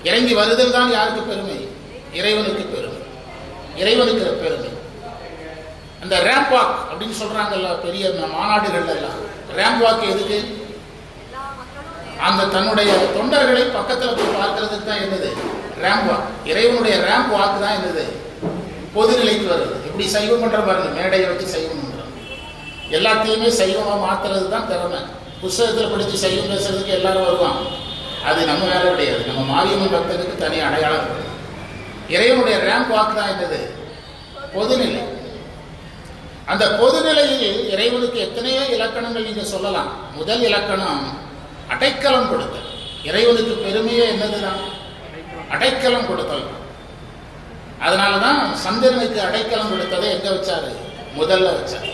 இறங்கி வருதல் தான் யாருக்கு பெருமை, இறைவனுக்கு பெருமை. இறைவனுக்கு பெருமை. அந்த ரேம்ப் வாக் அப்படின்னு சொல்றாங்கல்ல பெரிய மாநாடுகள் எல்லாம், ரேம்ப் வாக் எதுக்கு, அந்த தன்னுடைய தொண்டர்களை பக்கத்தில் போய் பார்க்கறதுக்கு தான் என்னது ரேம்ப் வாக். இறைவனுடைய ரேம்ப் வாக் தான் என்னது, பொதுநிலைக்கு வருது. இப்படி சைவம் பண்ற பாருங்க, மேடையை வச்சு சைவம் பண்றோம். எல்லாத்தையுமே சைவமாக மாத்துறது தான் திறமை. புஸ்தகத்தில் படித்து சைவம் பேசுறதுக்கு எல்லாரும் வருவாங்க, அது நம்ம வேலை கிடையாது. நம்ம மாரியம்மன் பக்தனுக்கு தனி அடையாளம் இருக்கு. இறைவனுடைய ரேம்ப் வாக் தான் என்னது, பொதுநிலை. அந்த பொதுநிலையில் இறைவனுக்கு எத்தனையோ இலக்கணங்கள் நீங்க சொல்லலாம். முதல் இலக்கணம் அடைக்கலம் கொடுத்தல். இறைவனுக்கு பெருமையே என்னதுதான், அடைக்கலம் கொடுத்தல். அதனாலதான் சந்திரனுக்கு அடைக்கலம் கொடுத்ததை எங்க வச்சாரு, முதல்ல வச்சாரு.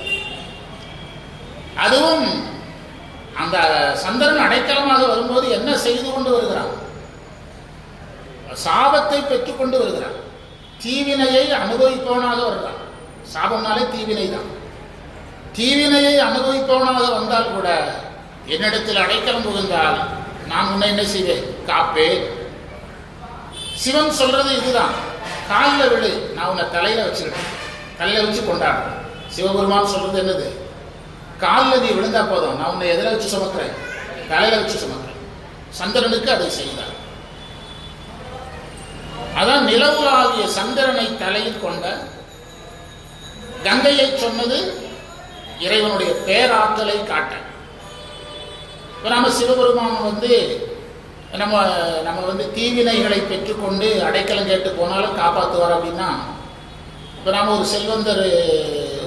அதுவும் அந்த சந்திரன் அடைக்கலமாக வரும்போது என்ன செய்து கொண்டு வருகிறான், சாபத்தை பெற்றுக்கொண்டு வருகிறான். தீவினையை அனுபவிப்பவனாக வருகிறான். சாபம்னாலே தீவினை தான். தீவினையை அனுபவிப்பவனாக வந்தால் கூட என்னிடத்தில் அடைக்கலம் புகுந்தால் நான் உன்னை என்ன செய்வேன், காப்பேன். சிவன் சொல்றது இதுதான், காலில் விழு, நான் உன்னை தலையில வச்சுக்கிட்டேன், தலையில வச்சு கொண்டாடுறேன். சிவபெருமான் சொல்றது என்னது, காலில் நீ விழுந்தா போதும், நான் உன்னை எதில் வச்சு சுமக்கிறேன், தலையில வச்சு சுமக்கிறேன். சந்திரனுக்கு அதை செய்தார். அதான் நிலவுலாவிய சந்திரனை தலையில் கொண்ட கங்கையை சொன்னது இறைவனுடைய பேராற்றலை காட்ட. இப்போ நம்ம சிவபெருமான் வந்து நம்ம வந்து தீவினைகளை பெற்றுக்கொண்டு அடைக்கலம் கேட்டு போனாலும் காப்பாற்றுவார் அப்படின்னா, இப்போ நாம்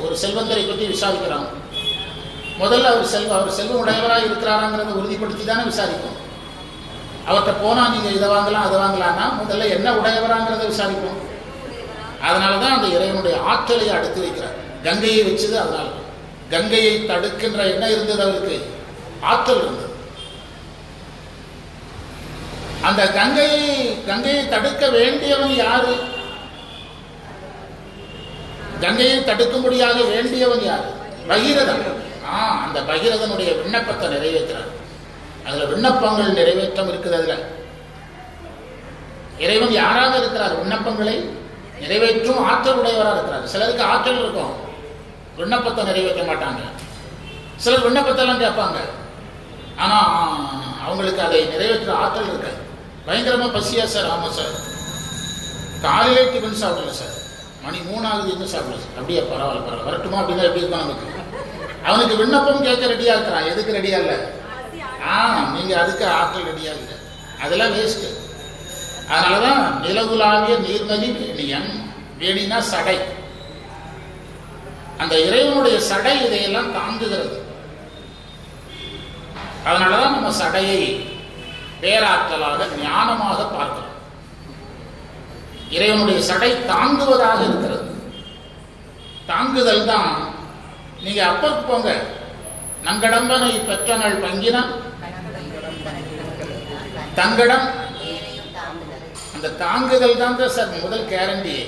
ஒரு செல்வந்தரை பற்றி விசாரிக்கிறோம். முதல்ல அவர் செல்வம் உடையவராக இருக்கிறாராங்கிறத உறுதிப்படுத்தி தானே விசாரிப்போம். அவர்கிட்ட போனால் நீங்கள் இதை வாங்கலாம் அதை வாங்கலாம்னா முதல்ல என்ன உடையவராங்கிறத விசாரிப்போம். அதனால தான் அந்த இறைவனுடைய ஆற்றலை அடுத்து வைக்கிறார். கங்கையை வச்சது அதனால. கங்கையை தடுக்கின்ற என்ன இருந்தது, அவருக்கு ஆற்றல் இருந்தது. அந்த கங்கையை தடுக்க வேண்டியவன் யாரு? கங்கையை தடுக்கும்படியாக வேண்டியவன் யாரு? பகீரதன். அந்த பகீரதனுடைய விண்ணப்பத்தை நிறைவேற்றார். அதுல விண்ணப்பங்கள் நிறைவேற்றம் இருக்குது. அதுல இறைவன் யாராக இருக்கிறார்? விண்ணப்பங்களை நிறைவேற்றும் ஆற்றல் உடையவராக இருக்கிறார். சிலருக்கு ஆற்றல் இருக்கும், விண்ணப்பத்தை நிறைவேற்ற மாட்டாங்க. சிலர் விண்ணப்பத்தெல்லாம் கேட்பாங்க, ஆனா அவங்களுக்கு அதை நிறைவேற்ற ஆற்றல் இருக்காது. பயங்கரமா பசியா சார், ஆமா சார், காலையிலே டிஃபன் சாப்பிடல சார், மணி 3 ஆகுது இன்னும் சாப்பிடல சார். அப்படியே பரவாயில்ல வரட்டுமா அப்படின்னா எப்படி இருக்கும் நமக்கு? அவனுக்கு விண்ணப்பம் கேட்க ரெடியா இருக்கிறான், எதுக்கு ரெடியா இல்லை? நீங்க அதுக்கு ஆற்றல் ரெடியா இல்லை, அதெல்லாம் வேஸ்ட். அதனாலதான் நிலவுலாவிய நீர்மதி வேணியன், வேணினா சடை, அந்த இறைவனுடைய சடை இதையெல்லாம் தாங்குகிறது. அதனாலதான் நம்ம சடையை பேராற்றலாக ஞானமாக பார்க்கிறோம். இறைவனுடைய சடை தாங்குவதாக இருக்கிறது. தாங்குதல் தான். நீங்க அப்பக்கு போங்க, நங்கடம்பனை பெற்றனள் பங்கினம் தங்கடம், அந்த தாங்குதல் தான் சார் முதல் கேரண்டி.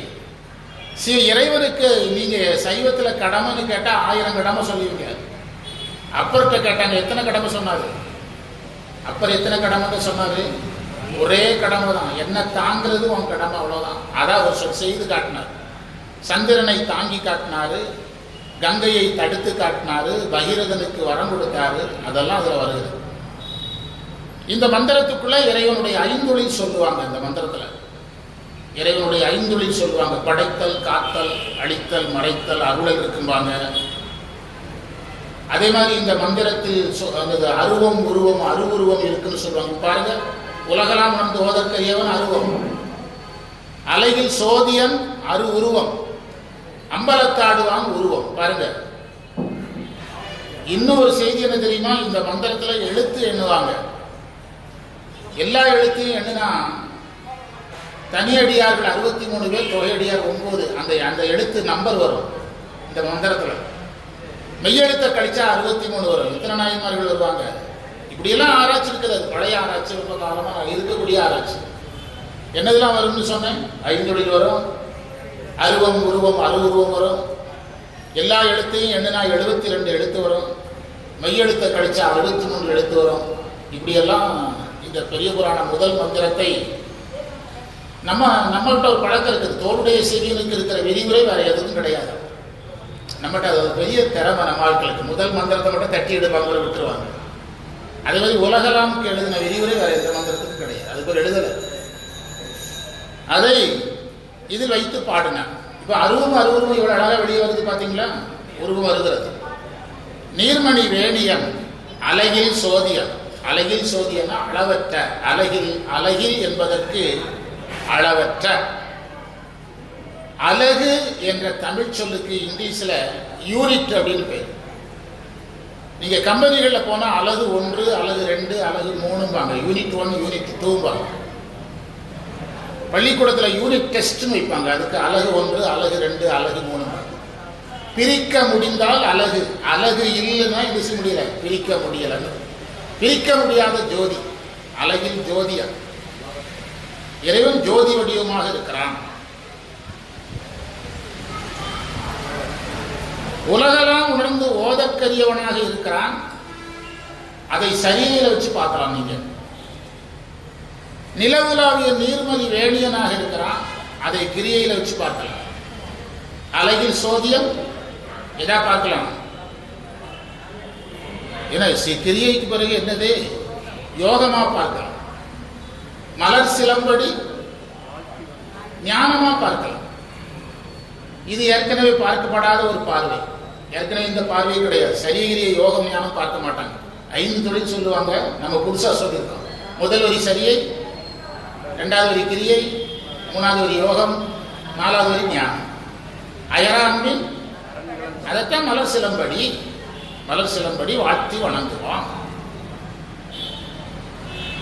இறைவனுக்கு நீங்க சைவத்துல கடமைன்னு கேட்டா 1000 கடமை சொல்லுவீங்க. அப்பர்கிட்ட கேட்டாங்க எத்தனை கடமை சொன்னாரு? அப்பர் எத்தனை கடமை சொன்னாரு? ஒரே கடமை தான், என்ன தாங்கிறது உன் கடமை, அவ்வளவுதான். அதான் அவர் செய்து காட்டினார். சந்திரனை தாங்கி காட்டினாரு, கங்கையை தடுத்து காட்டினாரு, பகீரதனுக்கு வரம் கொடுத்தாரு. அதெல்லாம் அதுல வருகிறது. இந்த மந்திரத்துக்குள்ள இறைவனுடைய 5 ஒளி சொல்லுவாங்க. இந்த மந்திரத்துல இறைவனுடைய 5 ஒளி சொல்லுவாங்க. படைத்தல், காத்தல், அழித்தல், மறைத்தல், அருளல் இருக்கும்பாங்க. அதே மாதிரி இந்த மந்திரத்தில் அருவம் உருவம் அருவுருவம் இருக்குன்னு சொல்லுவாங்க. பாருங்க, உலகலாம் உணர்ந்து ஓதற்கரியவன் அருவம், அலையில் சோதியன் அரு உருவம், அம்பலத்தாடுவான் உருவம். பாருங்க, இன்னும் ஒரு செய்தி என்ன தெரியுமா? இந்த மந்திரத்துல எழுத்து எண்ணுவாங்க. எல்லா எழுத்தையும் எண்ணுனா தனியடியார்கள் 63 பேர், தொகையடியார் 9. அந்த எழுத்து நம்பர் வரும் இந்த மந்திரத்துல. மெய்யெழுத்தை கழிச்சா 63 வரும். எத்தனை நாயன்மார்கள் வருவாங்க? இப்படியெல்லாம் ஆராய்ச்சி இருக்குது. அது பழைய ஆராய்ச்சி, ரொம்ப காலமாக இருக்கக்கூடிய ஆராய்ச்சி. என்னதெல்லாம் வரும்னு சொன்னேன்? 5 ஒளி வரும், அருவம் உருவம் அருவுருவம் வரும். எல்லா எழுத்தையும் எண்ணுனா 72 எழுத்து வரும். மெய்யெழுத்தை கழிச்சா 63 எழுத்து வரும். இப்படியெல்லாம் இந்த பெரிய புராணம் முதல் மந்திரத்தை நம்மள்கிட்ட ஒரு பழக்கம் இருக்குது. தோளுடைய செவியனுக்கு இருக்கிற விதிமுறை வேற எதுவும் கிடையாது. நம்மகிட்ட அது ஒரு பெரிய திறமை. நம்ம ஆட்களுக்கு முதல் மந்திரத்தை மட்டும் தட்டி எடுப்பாங்க, விட்டுருவாங்க. அதே மாதிரி உலகலாமுக்கு எழுதின விதிமுறை வேற எந்த மந்திரத்துக்கும் கிடையாது. அதுக்கு ஒரு எழுதலை. அதை இதில் வைத்து பாடினேன். இப்போ அருவம் அருவுருவம் இவ்வளோ அழகாக வெளியே வருது பார்த்தீங்களா? உருவம் வருகிறது. நீர்மணி வேணியன் அழகில் சோதியன். அழகில் சோதியன்னா அளவற்ற. அழகில் என்பதற்கு அளவற்ற. அழகு என்ற தமிழ் சொல்லுக்கு இங்கிலீஷ்ல யூனிட் அப்படின்னு பேர். நீங்க கம்பெனிகள்ல போனா அலகு 1, அலகு 2, அலகு 3பாங்க. Unit 1, unit 2பாங்க. பள்ளிக்கூடத்துல யூனிட் டெஸ்ட்னு வைப்பாங்க. அதுக்கு அலகு 1, அலகு 2, அலகு 3. பிரிக்க முடிந்தால் அலகு. அலகு இல்லைன்னா இங்கிலீஷ் முடியல, பிரிக்க முடியல. பிரிக்க முடியாத ஜோதி, அழகில் ஜோதியா. இறைவன் ஜோதி வடிவமாக இருக்கிறான். உலகெல்லாம் உணர்ந்து ஓதற்கரியவனாக இருக்கிறான். அதை சரீரில் வச்சு பார்க்கலாம். நீங்க நிலவுலாவிய நீர்மலி வேணியனாக இருக்கிறான். அதை கிரியையில வச்சு பார்க்கலாம். அழகில் சோதியம் எதா பார்க்கலாம். ஏன்னா கிரியைக்கு பிறகு என்னது? யோகமா பார்க்கலாம். மலர் சிலம்படி ஞானமா பார்க்கலாம். இது ஏற்கனவே பார்க்கப்படாத ஒரு பார்வை. ஏற்கனவே இந்த பார்வை கிடையாது. சரியகிரிய யோகம் ஞானம் பார்க்க மாட்டாங்க. 5 தொழில் சொல்லுவாங்க. நம்ம புதுசா சொல்லியிருக்கோம். முதல் வரி சரியை, 2வது வரி கிரியை, 3வது வரி யோகம், 4வது வரி ஞானம். அயரான்பின் அதைத்தான் மலர் சிலம்படி. மலர் சிலம்படி வாழ்த்தி வணங்குவான்.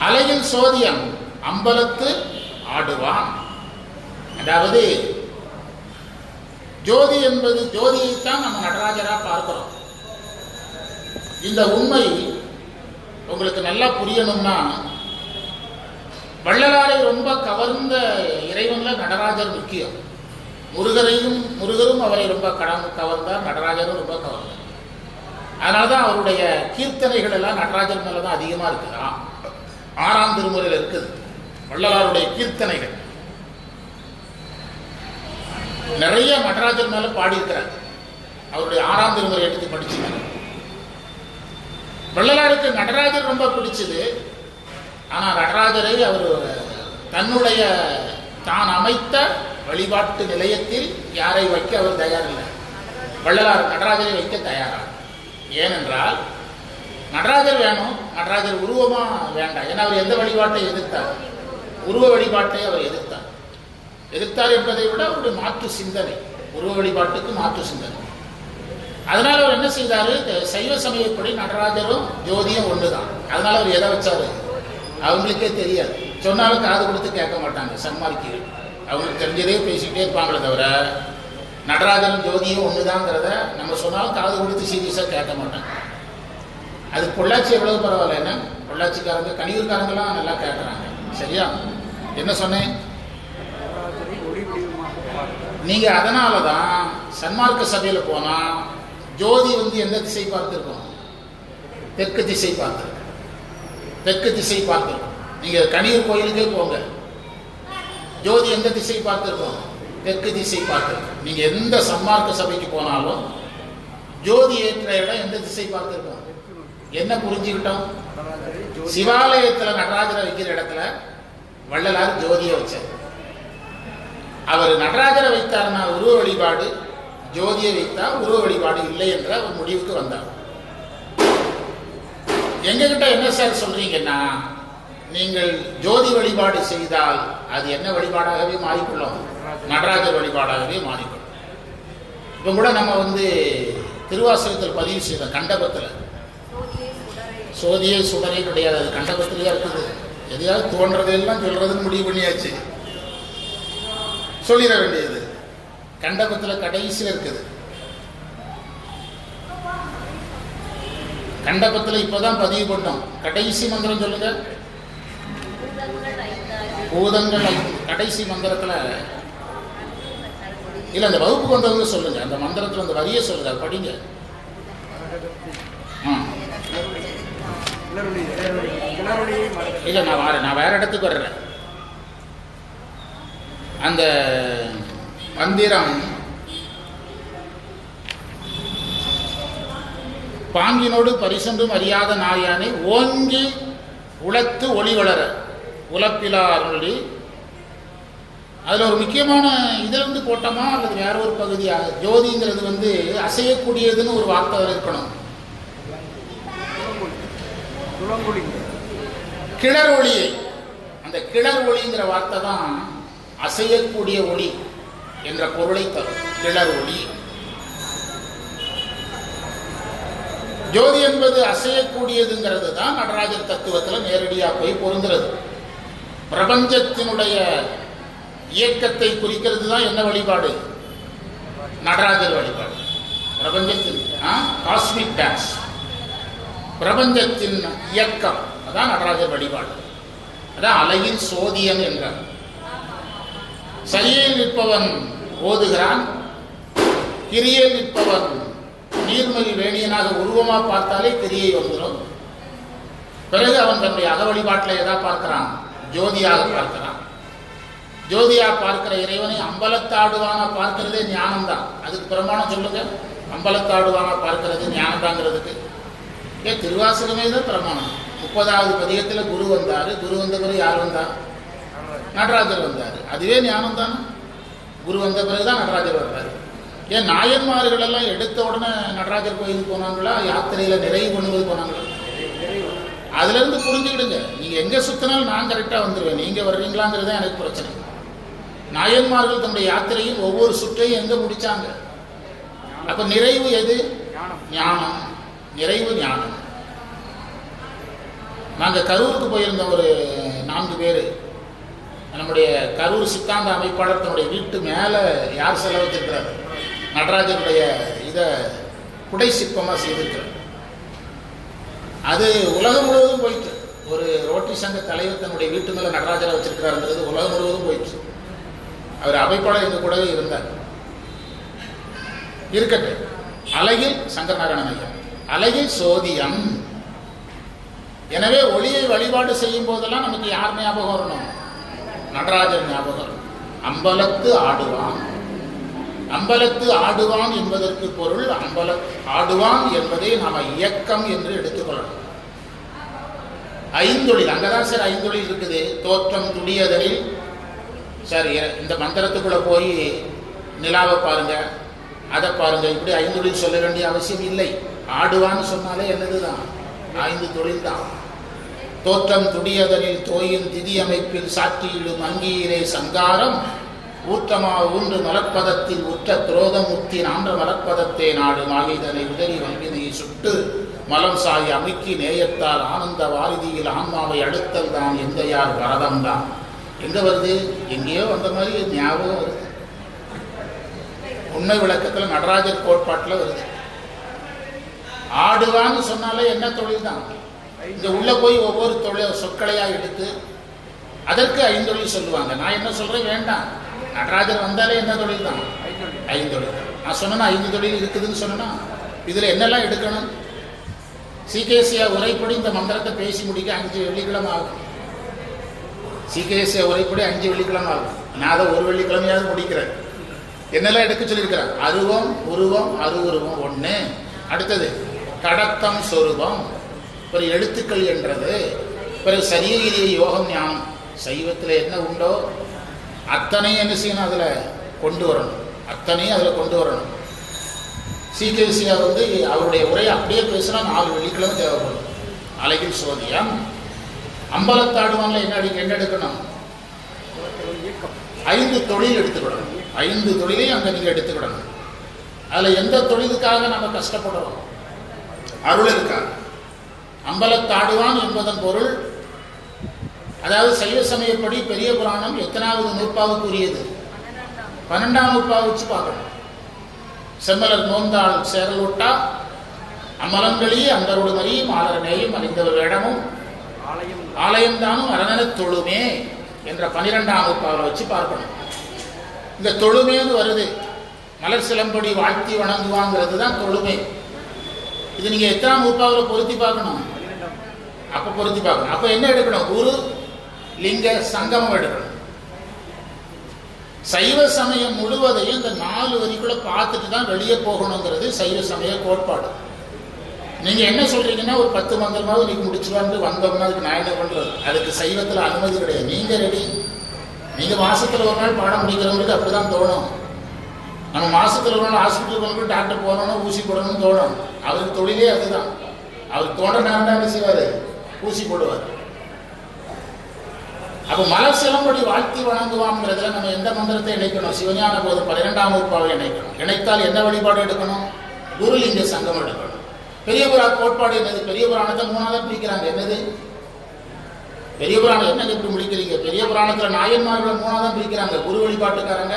அலையில் சோதியன் அம்பலத்து ஆடுவான். அதாவது ஜோதி என்பது ஜோதியைத்தான் நம்ம நடராஜரா பார்க்கிறோம். இந்த உண்மை உங்களுக்கு நல்லா புரியணும்னா, வள்ளலாரை ரொம்ப கவர்ந்த இறைவன்ல நடராஜர் முக்கியம். முருகரும் அவரை ரொம்ப கவர்ந்தார், நடராஜரும் ரொம்ப கவர்ந்தார். அதனால்தான் அவருடைய கீர்த்தனைகள் எல்லாம் நடராஜர் மேலதான் அதிகமா இருக்குதா. 6ஆம் திருமுறையில் இருக்குது வள்ளலாருடைய கீர்த்தனைகள். நிறைய நடராஜர் மேல பாடியிருக்கிறார். அவருடைய 6ஆம் திருமுறை எடுத்து படிச்சுங்க. வள்ளலாருக்கு நடராஜர் ரொம்ப பிடிச்சது. ஆனா நடராஜரை அவர் தன்னுடைய தான் அமைத்த வழிபாட்டு நிலையத்தில் யாரை வைக்க அவர் தயாரில்லை. வள்ளலார் நடராஜரை வைக்க தயாரா. ஏனென்றால் நடராஜர் வேணும், நடராஜர் உருவமா வேண்டாம். ஏன்னா அவர் எந்த வழிபாட்டை எதிர்த்தார்? உருவ வழிபாட்டை அவர் எதிர்த்தார் என்பதை விட அவருடைய மாற்று சிந்தனை, உருவ வழிபாட்டுக்கு மாற்று சிந்தனை. அதனால அவர் என்ன செய்தாரு? சைவ சமயப்படி நடராஜரும் ஜோதியும் ஒண்ணுதான். அதனால அவர் எதை வச்சாரு அவங்களுக்கே தெரியாது. சொன்னாலும் காது கொடுத்து கேட்க மாட்டாங்க சன்மார்க்கிகள். அவங்களுக்கு தெரிஞ்சதே பேசிக்கிட்டே இருப்பாங்களே தவிர நடராஜரும் ஜோதியும் ஒண்ணுதாங்கிறத நம்ம சொன்னாலும் காது கொடுத்து சீரியஸா கேட்க மாட்டாங்க. அது பொள்ளாச்சி எவ்வளவு பரவாயில்ல. என்ன பொள்ளாச்சிக்காரங்க கனியூர்காரங்கெல்லாம் நல்லா கேட்கறாங்க. சரியா? என்ன சொன்னேன்? நீங்க அதனாலதான் சன்மார்க்க சபையில போனா ஜோதி எந்த திசை பார்த்திருக்கோம்? தெற்கு திசை பார்த்திருக்கோம். தெற்கு திசை பார்த்திருக்கோம். நீங்க கனியூர் கோயிலுக்கே போங்க, ஜோதி எந்த திசை பார்த்திருக்கோம்? தெற்கு திசை பார்த்திருக்கோம். நீங்க எந்த சன்மார்க்க சபைக்கு போனாலும் ஜோதி ஏற்ற இடம் எந்த திசை பார்த்திருக்கோம்? என்ன புரிஞ்சுக்கிட்டோம்? சிவாலயத்துல நடராஜரை வைக்கிற இடத்துல வள்ளலார் ஜோதியை வச்சார். அவர் நடராஜரை வைத்தார்னா உருவ வழிபாடு, ஜோதியை வைத்தார் உருவ வழிபாடு இல்லை என்ற ஒரு முடிவுக்கு வந்தார். எங்ககிட்ட என்ன சார் சொல்றீங்கன்னா, நீங்கள் ஜோதி வழிபாடு செய்தால் அது என்ன வழிபாடாகவே மாறிக்கொள்ளும்? நடராஜர் வழிபாடாகவே மாறிக்கொள்ளும். இப்போ கூட நம்ம திருவாசகத்தில் பதிவு செய்த கண்டபத்தில் சோதியே சுடரே கிடையாது, அது கண்டபத்திலேயே இருக்குது. எதையாவது தோன்றதெல்லாம் சொல்றதுன்னு முடிவு பண்ணியாச்சு, சொல்லிட வேண்டியது. கண்டபத்தில் கடைசியில் இருக்குது. கண்டபத்தில் இப்பதான் பதிவு பண்ணோம். கடைசி மந்திரம் சொல்லுங்க. பூதங்கள் கடைசி மந்திரத்துல இல்ல, அந்த வகுப்புக்கு வந்தவங்க சொல்லுங்க. அந்த மந்திரத்துல அந்த வரியை சொல்லுங்க, படிங்க. இல்ல, நான் வேற இடத்துக்கு வர்றேன். அந்த மந்திரம் பாங்கினோடு பரிசொன்றும் அறியாத நாயானை ஓங்கி உளத்து ஒளி வளர உலப்பிலா அருளி. அதுல ஒரு முக்கியமான இதிலிருந்து போட்டோமா அல்லது வேற ஒரு பகுதியாக? ஜோதிங்கிறது அசையக்கூடியதுன்னு ஒரு வார்த்தை இருக்கணும். கிளர் ஒளியை, அந்த கிளர் ஒளிங்கிற வார்த்தை தான் அசையக்கூடிய ஒளி என்ற பொருளை தரும். கிளர் ஒளி. ஜோதி என்பது அசையக்கூடியதுங்கிறது தான் நடராஜர் தத்துவத்தில் நேரடியாக போய் பொருந்துறது. பிரபஞ்சத்தினுடைய இயக்கத்தை குறிக்கிறது தான் என்ன வழிபாடு? நடராஜர் வழிபாடு. பிரபஞ்சத்தின் காஸ்மிக் டான்ஸ், பிரபஞ்சத்தின் இயக்கம், அதான் நடராஜர் வழிபாடு. அதான் அலையின் சோதியன் என்றார். சரியில் நிற்பவன் ஓதுகிறான், கிரியில் நிற்பவன் நீர்மொழி வேணியனாக உருவமா பார்த்தாலே கிரியை வந்துடும். பிறகு அவன் தன்னுடைய அக வழிபாட்டில் எதா பார்க்கிறான்? ஜோதியாக பார்க்கிறான். ஜோதியா பார்க்கிற இறைவனை அம்பலத்தாடுவானா பார்க்கிறதே ஞானம்தான். அதுக்கு பிரமாணம் சொல்லுங்க. அம்பலத்தாடுவானா பார்க்கிறது ஞானம்தாங்கிறதுக்கு திருவாசகமே தான் பிரமாணம். 30வது பதிகத்தில் குரு வந்தாரு. குரு வந்த பிறகு யார் வந்தா? நடராஜர் வந்தார். அதுவே ஞானம் தானே. குரு வந்த பிறகுதான் நடராஜர் வர்றாரு. ஏன் நாயன்மார்கள் எல்லாம் எடுத்த உடனே நடராஜர் கோயிலுக்கு போனாங்களா? யாத்திரையில நிறைவு பண்ணுவது போனாங்களா? அதுல இருந்து புரிஞ்சுக்கிடுங்க. நீங்க எங்க சுத்தினாலும் நான் கரெக்டா வந்துடுவேன், நீங்க வர்றீங்களாங்கிறது எனக்கு பிரச்சனை. நாயன்மார்கள் தன்னுடைய யாத்திரையில் ஒவ்வொரு சுற்றையும் எங்க முடிச்சாங்க? அப்ப நிறைவு எது? ஞானம். நிறைவு ஞானம். நாங்கள் கரூருக்கு போயிருந்த ஒரு 4 பேர், நம்முடைய கரூர் சித்தாந்த அமைப்பாளர் தன்னுடைய வீட்டு மேலே யார் செலவழித்திருக்கிறார், நடராஜனுடைய இதை குடை சிற்பமாக செய்திருக்கிறார். அது உலகம் முழுவதும் போயிட்டு, ஒரு ரோட்டரி சங்க தலைவர் தன்னுடைய வீட்டு மேலே நடராஜரை வச்சிருக்கிறாருங்கிறது உலகம் முழுவதும் போயிடுச்சு. அவர் அமைப்பாளர் எங்க கூடவே இருந்தார். இருக்கட்டும். அழகில் சங்கர நாராயணன் ஐயா, அழகில் சோதியம். எனவே ஒளியை வழிபாடு செய்யும் போதெல்லாம் நமக்கு யார் ஞாபகம் வரணும்? நடராஜன் ஞாபகம். அம்பலத்து ஆடுவான். அம்பலத்து ஆடுவான் என்பதற்கு பொருள் ஆடுவான் என்பதை நாம இயக்கம் என்று எடுத்துக்கொள்ளணும். ஐந்தொழில், அங்கதான் சார் ஐந்தொழில் இருக்குது. தோற்றம் துடியதனில் சார் இந்த மந்திரத்துக்குள்ள போய் நிலாவை பாருங்க, அதை பாருங்க, இப்படி ஐந்தொழில் சொல்ல வேண்டிய அவசியம் இல்லை. ஆடுவான்னு சொன்னாலே என்னதுதான்? 5 தொழில் தான். தோற்றம் துடியதனில் தோயின் திதி அமைப்பில் சாற்றியிடும் அங்கீரே சங்காரம் ஊற்றமா ஊன்று மலர்ப்பதத்தில் உற்ற துரோதம் முத்தி நான்ற மலர்ப்பதத்தே நாடு மாகிதனை உதறி வல்வினையை சுட்டு மலம் சாய் அமுக்கி நேயத்தால் ஆனந்த வாரிதியில் ஆன்மாவை அடுத்தல் தான் எந்த யார் வரதம் தான். எங்க வருது? எங்கேயோ வந்த மாதிரி ஞாபகம் வருது. உண்மை விளக்கத்தில் நடராஜர் கோட்பாட்டில் வருது. ஆடுவான்னு சொன்னாலே என்ன தொழில் தான். இங்க உள்ள போய் ஒவ்வொரு தொழில் சொற்களையா எடுத்து அதற்கு 5 தொழில் சொல்லுவாங்க. நான் என்ன சொல்றேன், வேண்டாம். நடராஜர் வந்தாலே என்ன தொழில் தான்? 5 தொழில். நான் சொன்னா 5 தொழில் இருக்குதுன்னு சொன்னா இதுல என்னெல்லாம் எடுக்கணும்? சீகேசியா உரைப்படி இந்த மந்திரத்தை பேசி முடிக்க 5 வெள்ளிக்கிழமை ஆகும். சீகேசியா உரைப்படி 5 வெள்ளிக்கிழமை ஆகும். நான் அதை ஒரு வெள்ளிக்கிழமையாவது முடிக்கிறேன். என்னெல்லாம் எடுக்க சொல்லியிருக்கிறேன்? அருவம், உருவம், அருவுருவம் 1. அடுத்தது கடத்தம் சொரூபம், பிறகு எழுத்துக்கள் என்றது, பிறகு சரீரிய யோகம் ஞானம். சைவத்தில் என்ன உண்டோ அத்தனையும் என்ன செய்யணும்? அதில் கொண்டு வரணும். அத்தனையும் அதில் கொண்டு வரணும். சீகேசியா அவருடைய உரையை அப்படியே பேசினா 4 வெள்ளிக்கிழமை தேவைப்படும். அழகில் சோதியம். அம்பலத்தாடுவான்ல என்ன எடுக்கணும்? 5 தொழில் எடுத்துக்கிடணும். 5 தொழிலையும் அங்கே நீங்கள் எடுத்துக்கிடணும். அதில் எந்த தொழிலுக்காக நம்ம கஷ்டப்படுறோம்? அருளுக்காக. அம்பலத்தாடுவான் என்பதன் பொருள், அதாவது சைவ சமயப்படி பெரிய புராணம் எத்தனாவது நூற்பாவுக்குரியது? 12ஆம் நூற்பாவை வச்சு பார்க்கணும். செம்மலர் நோந்தாள் சேரலோட்டா அம்மலங்களியே அந்தரோடு மறியும் ஆலரநேயும் அறிந்தவர் இடமும் ஆலயம் தானும் அரணன தொழுமே என்ற 12ஆம் நூற்பாவில் வச்சு பார்க்கணும். இந்த தொழுமேன்னு வருது. மலர் சிலம்படி வாழ்த்தி வணங்குவாங்கிறது தான் தொழுமை. இது நீங்க எத்தனாம் நூற்பாவில் பொருத்தி பார்க்கணும்? அப்ப பொருத்தி பார்க்கணும். அப்ப என்ன எடுக்கணும்? குரு லிங்க சங்கமம் எடுக்கணும். சைவ சமயம் முழுவதையும் இந்த 4 வரிக்குள்ள பார்த்துட்டு தான் வெளியே போகணுங்கிறது சைவ சமய கோட்பாடு. நீங்க என்ன சொல்றீங்கன்னா, ஒரு 10 மந்திரமாவது நீங்க முடிச்சுவான்னு வந்தோம்னா அதுக்கு நான் என்ன பண்றது? அதுக்கு சைவத்தில் அனுமதி கிடையாது. நீங்க ரெடி. நீங்க மாசத்துல ஒரு நாள் பாடம் முடிக்கிறவங்களுக்கு அப்படிதான் தோணும். நம்ம மாசத்துல ஒரு நாள் ஹாஸ்பிட்டல் கொண்டு டாக்டர் போனோம்னா ஊசி போடணும்னு தோணும். அவருக்கு தொழிலே அதுதான். அவருக்கு தோன்ற நேரம் என்ன செய்வாரு? ஊசி போடுவார். அப்போ மலர் சிலம்படி வாழ்த்தி வணங்குவாங்கிறதுல நம்ம எந்த மந்திரத்தை இணைக்கணும்? சிவஞான போது 12ஆம் நூற்பாவை இணைக்கணும். இணைத்தால் என்ன வழிபாடு எடுக்கணும்? குருலிங்க சங்கம் எடுக்கணும். பெரிய புராண கோட்பாடு என்னது? பெரிய புராணத்தை 3ஆக பிரிக்கிறாங்க. என்னது பெரிய புராணம்? என்ன எப்படி முடிக்கிறீங்க? பெரிய புராணத்துல நாயன்மார்களை 3ஆக பிரிக்கிறாங்க. குரு வழிபாட்டுக்காரங்க,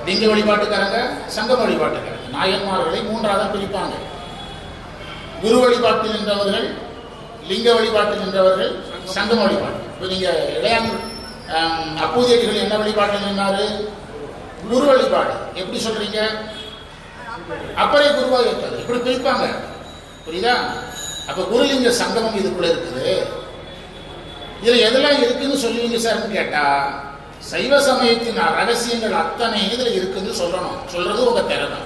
லிங்க வழிபாட்டுக்காரங்க, சங்கம் வழிபாட்டுக்காரங்க. நாயன்மார்களை 3ஆக பிரிப்பாங்க. குரு வழிபாட்டில் நின்றவர்கள், லிங்க வழிபாட்டில் நின்றவர்கள், சங்கம் வழிபாடு. இப்போ நீங்க இளையான் அப்பூதியடிகள் என்ன வழிபாட்டில் நின்றாரு? குரு வழிபாடு. எப்படி சொல்றீங்க? அப்பரே குருவாக இருக்காது. இப்படி பிரிப்பாங்க. புரியுதா? அப்ப குருலிங்க சங்கமம் இதுக்குள்ள இருக்குது. இதுல எதெல்லாம் இருக்குன்னு சொல்லுவீங்க சார்ன்னு கேட்டா, சைவ சமயத்தின் ரகசியங்கள் அத்தனை இதுல இருக்குன்னு சொல்லணும். சொல்றது உங்க திறமை.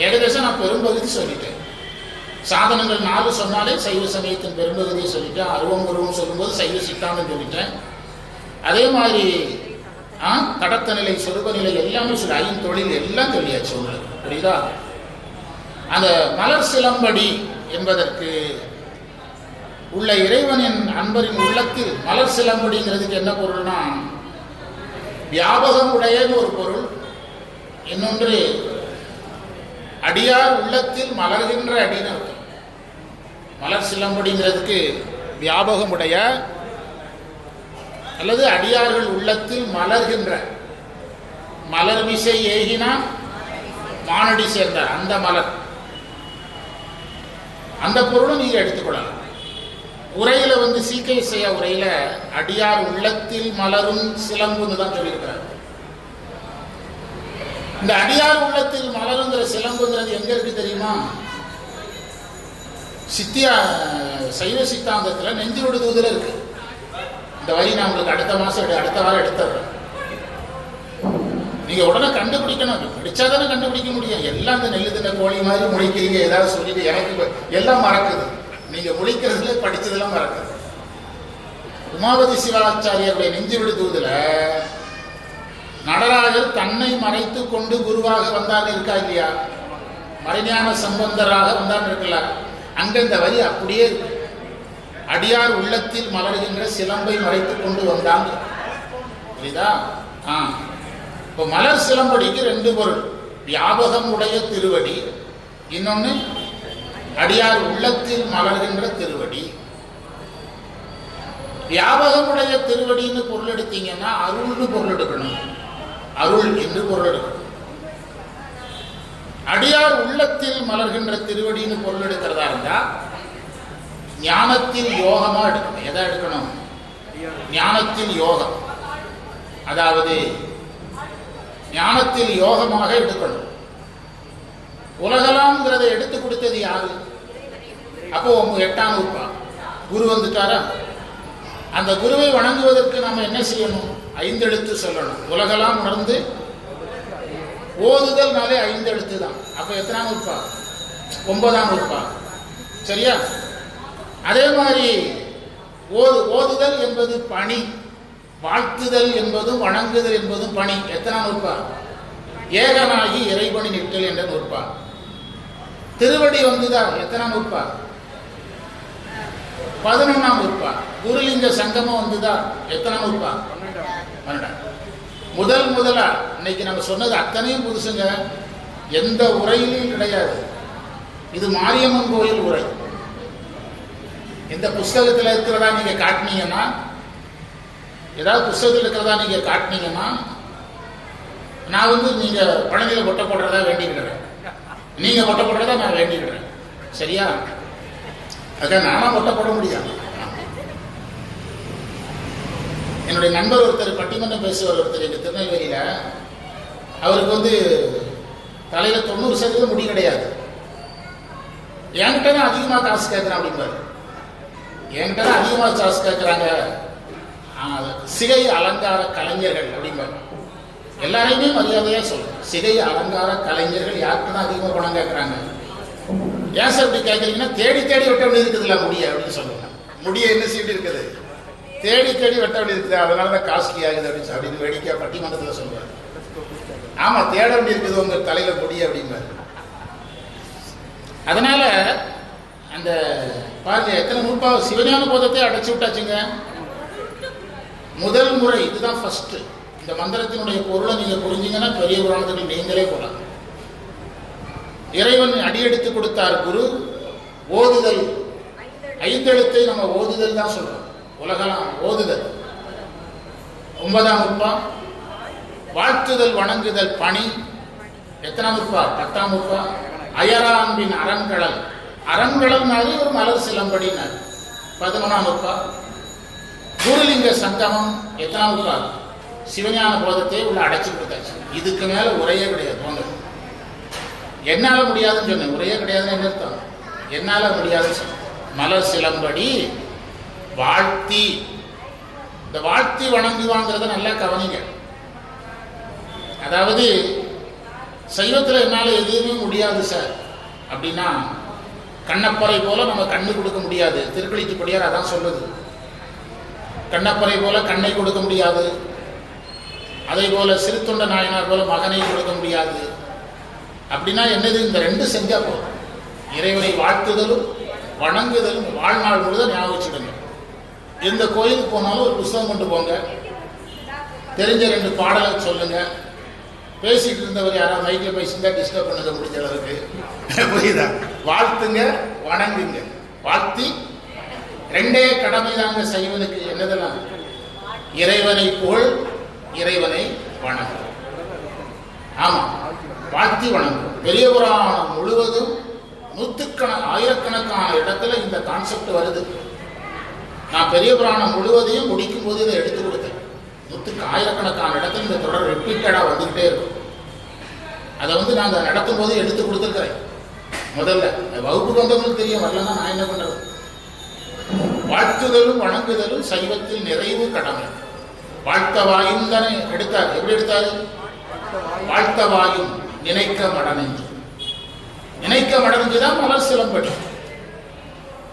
ஏகதேசம் நான் பெரும்பகுதி சொல்லிட்டேன். சாதனங்கள் 4 சொன்னாலே சைவ சமயத்தின் பெரும்பகுதியை சொல்லிட்டேன். அருவம் உருவம் சொல்லும்போது சைவ சித்தாந்தம் சொல்லிட்டேன். அதே மாதிரி கடத்த நிலை, சொருப நிலை எல்லாமே சொல்லி 5 தொழில் எல்லாம் சொல்லியாச்சு உங்களுக்கு. புரியுதா? அந்த மலர் சிலம்படி என்பதற்கு உள்ள இறைவனின் அன்பரின் உள்ளத்தில் மலர் சிலம்படிங்கிறதுக்கு என்ன பொருள்னா, வியாபகம் உடையன்னு ஒரு பொருள். இன்னொன்று அடியார் உள்ளத்தில் மலர்கின்ற அடின்னு அர்த்தம். மலர் சிலம்படிங்கிறதுக்கு வியாபகமுடைய அல்லது அடியார்கள் உள்ளத்தில் மலர்கின்ற, மலர் விசை ஏகினான் மானடி சேர்ந்தார், அந்த மலர், அந்த பொருளும் நீங்க எடுத்துக்கொள்ளலாம். உரையில சீக்கை செய்ய உரையில அடியார் உள்ளத்தில் மலரும் சிலம்புன்னு தான் சொல்லியிருக்கிறார். இந்த அடியார் உள்ளத்தில் மலருங்கிற சிலம்புங்கிறது எங்க இருக்கு தெரியுமா? சைவ சித்தாந்தத்தில் நெஞ்சு விடுதூதுல இருக்கு. இந்த வரி நான் உங்களுக்கு அடுத்த வாரம் எடுத்துறேன். நீங்க உடனே கண்டுபிடிக்கணும், படிச்சாதானே கண்டுபிடிக்க முடியும். எல்லாம் இந்த நெல்லு தின்ன கோழி மாதிரி முழிக்கிறீங்க, ஏதாவது சொல்லிட்டு எனக்கு எல்லாம் மறக்குது. நீங்க முழிக்கிறதுல படிச்சதெல்லாம் மறக்குது. உமாபதி சிவாச்சாரியருடைய நெஞ்சு விடுதூதுல நடராஜர் தன்னை மறைத்து கொண்டு குருவாக வந்தான்னு இருக்கா இல்லையா? மறைஞான சம்பந்தராக வந்தான்னு இருக்குல்ல, அங்க இந்த வரி அப்படியே இருக்கு. அடியார் உள்ளத்தில் மலர்கின்ற சிலம்பை மறைத்துக் கொண்டு வந்தான். புரியுதா? இப்போ மலர் சிலம்படிக்கு ரெண்டு பொருள், வியாபகம் உடைய திருவடி, இன்னொன்னு அடியார் உள்ளத்தில் மலர்கின்ற திருவடி. வியாபகமுடைய திருவடின்னு பொருள் எடுத்தீங்கன்னா அருள்னு பொருள் எடுக்கணும், அருள் என்று பொருள் எடுக்கணும். அடியார் உள்ளத்தில் மலர்கின்ற திருவடின்னு பொருள் எடுக்கிறதா இருந்தா ஞானத்தில் யோகமா எடுக்கணும். எதை எடுக்கணும்? ஞானத்தில் யோகம், அதாவது ஞானத்தில் யோகமாக எடுக்கணும். உலகலாம்ங்கிறத எடுத்து கொடுத்தது யாரு? அப்போ 8ஆம் வகுப்பா குரு வந்துட்டாரா? அந்த குருவை வணங்குவதற்கு நம்ம என்ன செய்யணும்? 5 எழுத்து சொல்லணும். உலகலாம் உணர்ந்து ஓதுதல்னாலே 5 எழுத்து தான். அப்ப எத்தனாம் வகுப்பா? 9ஆம் வகுப்பா. சரியா? அதே மாதிரி ஓதுதல் என்பது பணி, வாழ்த்துதல் என்பதும் வணங்குதல் என்பதும் பணி. எத்தனாம் வகுப்பா? ஏகனாகி இறைபணி நிற்றல் என்ற நூற்பா. திருவடி வந்துதா? எத்தனாம் வகுப்பா? 11ஆம் வகுப்பா. குருலிங்க சங்கமம் வந்துதா? எத்தனாம் வகுப்பா? 12. முதலா இன்னைக்கு நம்ம சொன்னது அத்தனையும் புதுசுங்க, எந்த உரையிலும் கிடையாது. இது மாரியம்மன் கோயில் உரை. இந்த புஸ்தகத்தில் இருக்கிறதா நீங்க காட்டினீங்கன்னா, ஏதாவது புஸ்தகத்தில் இருக்கிறதா நீங்க காட்டினீங்கன்னா, நான் நீங்க பழனியில கொட்டை போடுறதா வேண்டிக்கிறேன், நீங்க கொட்டை போடுறதா நான் வேண்டிக்கிறேன். சரியா? அதான் நானா கொட்டை போட முடியாது. என்னுடைய நண்பர் ஒருத்தர், பட்டிமன்றம் பேசுவார் ஒருத்தர் எங்க திருநெல்வேலியில, அவருக்கு தலையில 90% முடி கிடையாது. என்கிட்ட தான் அதிகமாக காசு கேட்கிறேன் அப்படிம்பாரு. என்கிட்ட தான் அதிகமாக காசு கேட்கிறாங்க சிகை அலங்கார கலைஞர்கள் அப்படிம்பாரு. எல்லாரையுமே மரியாதையா சொல்றேன். சிகை அலங்கார கலைஞர்கள் யாருக்கு தான் அதிகமாக பணம் கேட்கறாங்க? ஏன் சார் இப்படி கேட்கறீங்கன்னா, தேடி தேடி வெட்ட வேண்டியது இருக்குதுல்ல முடிய அப்படின்னு சொல்லுவாங்க. முடிய என்ன சீட்டு இருக்குது, தேடி தேடி வெட்ட வேண்டியது இருக்குது, அதனாலதான் காஸ்ட்லி ஆகுது அப்படின்னு வேடிக்கை பட்டிமன்றத்தில் சொல்லுவாங்க. ஆமா, தேட வேண்டி இருக்குது உங்க தலையில முடிய அப்படிம்பாரு. அதனால அந்த பாருங்க, எத்தனை நூற்பா சிவஞான போதத்தை அடைச்சு விட்டாச்சுங்க. முதல் முறை இதுதான் ஃபர்ஸ்ட். இந்த மந்திரத்தினுடைய பொருளை நீங்க புரிஞ்சீங்கன்னா பெரிய புராணத்துக்கு நீங்களே போலாம். இறைவன் அடியெடுத்து கொடுத்தார் குரு. ஓதுதல் 5 எழுத்தை நம்ம ஓதுதல் தான் சொல்றோம். உலகலாம் ஓதுதல். 9ஆம் வகுப்பா. வாழ்த்துதல் வணங்குதல் பணி. எத்தனாம் வகுப்பா? 10ஆம் வகுப்பா. அயராம்பின் அரண்கடல். அரண்கடல் மாதிரி ஒரு மலர் சிலம்படினார். 11ஆம் வகுப்பா. குருலிங்க சங்கமம். எத்தனாம் வகுப்பா? சிவஞான போதத்தை உள்ள அடைச்சு கொடுத்தாச்சு. இதுக்கு மேல உரையே கிடையாது. போங்க, என்னால முடியாதுன்னு சொன்னேன். உரையே கிடையாதுன்னு என்ன அர்த்தம்? என்னால முடியாதுன்னு சொன்னேன். மலர் சிலம்படி வாழ்த்தி. இந்த வாழ்த்தி வணங்குவாங்கிறத நல்லா கவனிங்க. அதாவது சைவத்தில் என்னால் எதுவுமே முடியாது சார் அப்படின்னா, கண்ணப்பறை போல நம்ம கண்ணு கொடுக்க முடியாது. திருக்களித்துப்படியார் அதான் சொல்லுது. கண்ணப்பறை போல கண்ணை கொடுக்க முடியாது. அதே போல சிறுத்தொண்ட நாயனார் போல மகனை கொடுக்க முடியாது. அப்படின்னா என்னது? இந்த 2 செஞ்சா போதும். இறைவனை வாழ்த்துதலும் வணங்குதலும் வாழ்நாள் முழுதும் ஞாபகம் வச்சுடுங்க. எந்த கோயிலுக்கு போனாலும் ஒரு புஸ்தகம் கொண்டு போங்க, தெரிஞ்ச 2 பாடலை சொல்லுங்க. பேசிட்டு இருந்தவர் யாராவது மைக்கில் பேசியிருந்தா டிஸ்டர்ப் பண்ணுங்க முடிஞ்ச அளவுக்கு. புரியுதா? வாழ்த்துங்க, வணங்குங்க. வாழ்த்தி ரெண்டே கடமை தாங்க செய்வனுக்கு. என்னதெல்லாம்? இறைவனை புகழ், இறைவனை வணங்கும். ஆமா, வாழ்த்தி வணங்கும். பெரிய புராணம் முழுவதும் ஆயிரக்கணக்கான இடத்துல இந்த கான்செப்ட் வருது. நான் பெரிய புராணம் முழுவதையும் முடிக்கும் போது இதை எடுத்து கொடுத்தேன். ஆயிரக்கணக்கான இடத்துல இந்த தொடர் ரிப்பீட்டடா வந்துகிட்டே இருக்கும். அதை நான் நடத்தும் போது எடுத்து கொடுத்துருக்கிறேன். முதல்ல வகுப்புக்கு வந்தவங்களுக்கு தெரியும், வரலன்னா நான் என்ன பண்றது? வாழ்த்துதலும் வணங்குதலும் சைவத்தில் நிறைவு கடமை. வாழ்த்தவாயும் தானே எடுத்தார். எப்படி எடுத்தாரு? வாழ்த்தவாயும் நினைக்க மடனெஞ்சு. நினைக்க மடனெஞ்சுதான் மலர் சிலம்படி.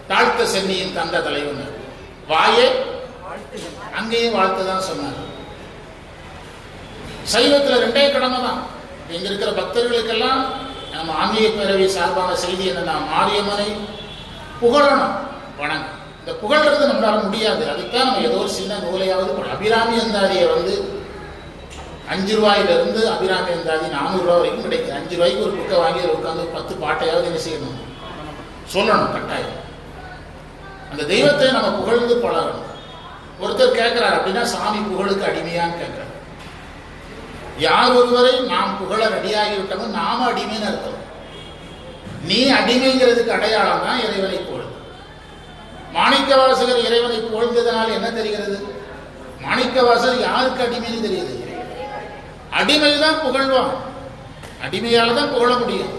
தாழ்த்த சென்னியின் தந்த தலைவன் வாயே அங்கேயும் வாழ்த்துதான் சொன்னார். சைவத்தில் ரெண்டே கடமை தான். இங்க இருக்கிற பக்தர்களுக்கெல்லாம் நம்ம ஆன்மீக பேரவை சார்பான செய்தி என்னன்னா, மாரியம்மனை புகழணும், வணங்கும். இந்த புகழ்றது நம்மளால முடியாது. அதுக்காக நம்ம ஏதோ ஒரு சின்ன நூலையாவது அபிராமி அந்தாதியை 5 ரூபாயிலிருந்து அபிராமி அந்தாதி 400 ரூபா வரைக்கும் கிடைக்குது. 5 ரூபாய்க்கு ஒரு புக்கை வாங்கி உட்காந்து 10 பாட்டையாவது என்ன செய்யணும்? சொல்லணும் கட்டாயம். அந்த தெய்வத்தை நம்ம புகழ்ந்து பழகணும். ஒருத்தர் கேட்கிறார் அப்படின்னா சாமி புகழுக்கு அடிமையான்னு கேட்கிறார். யார் ஒருவரை நாம் புகழ ரெடியாகிவிட்டோமோ நாம அடிமைன்னு அர்த்தம். நீ அடிமைங்கிறதுக்கு அடையாளம் தான் இறைவனை புகழ். மாணிக்கவாசகர் இறைவனை புகழ்ந்ததனால் என்ன தெரிகிறது? மாணிக்கவாசகர் யாருக்கு அடிமைன்னு தெரியுது? அடிமைதான் புகழ்வான். அடிமையால தான் புகழ முடியும்.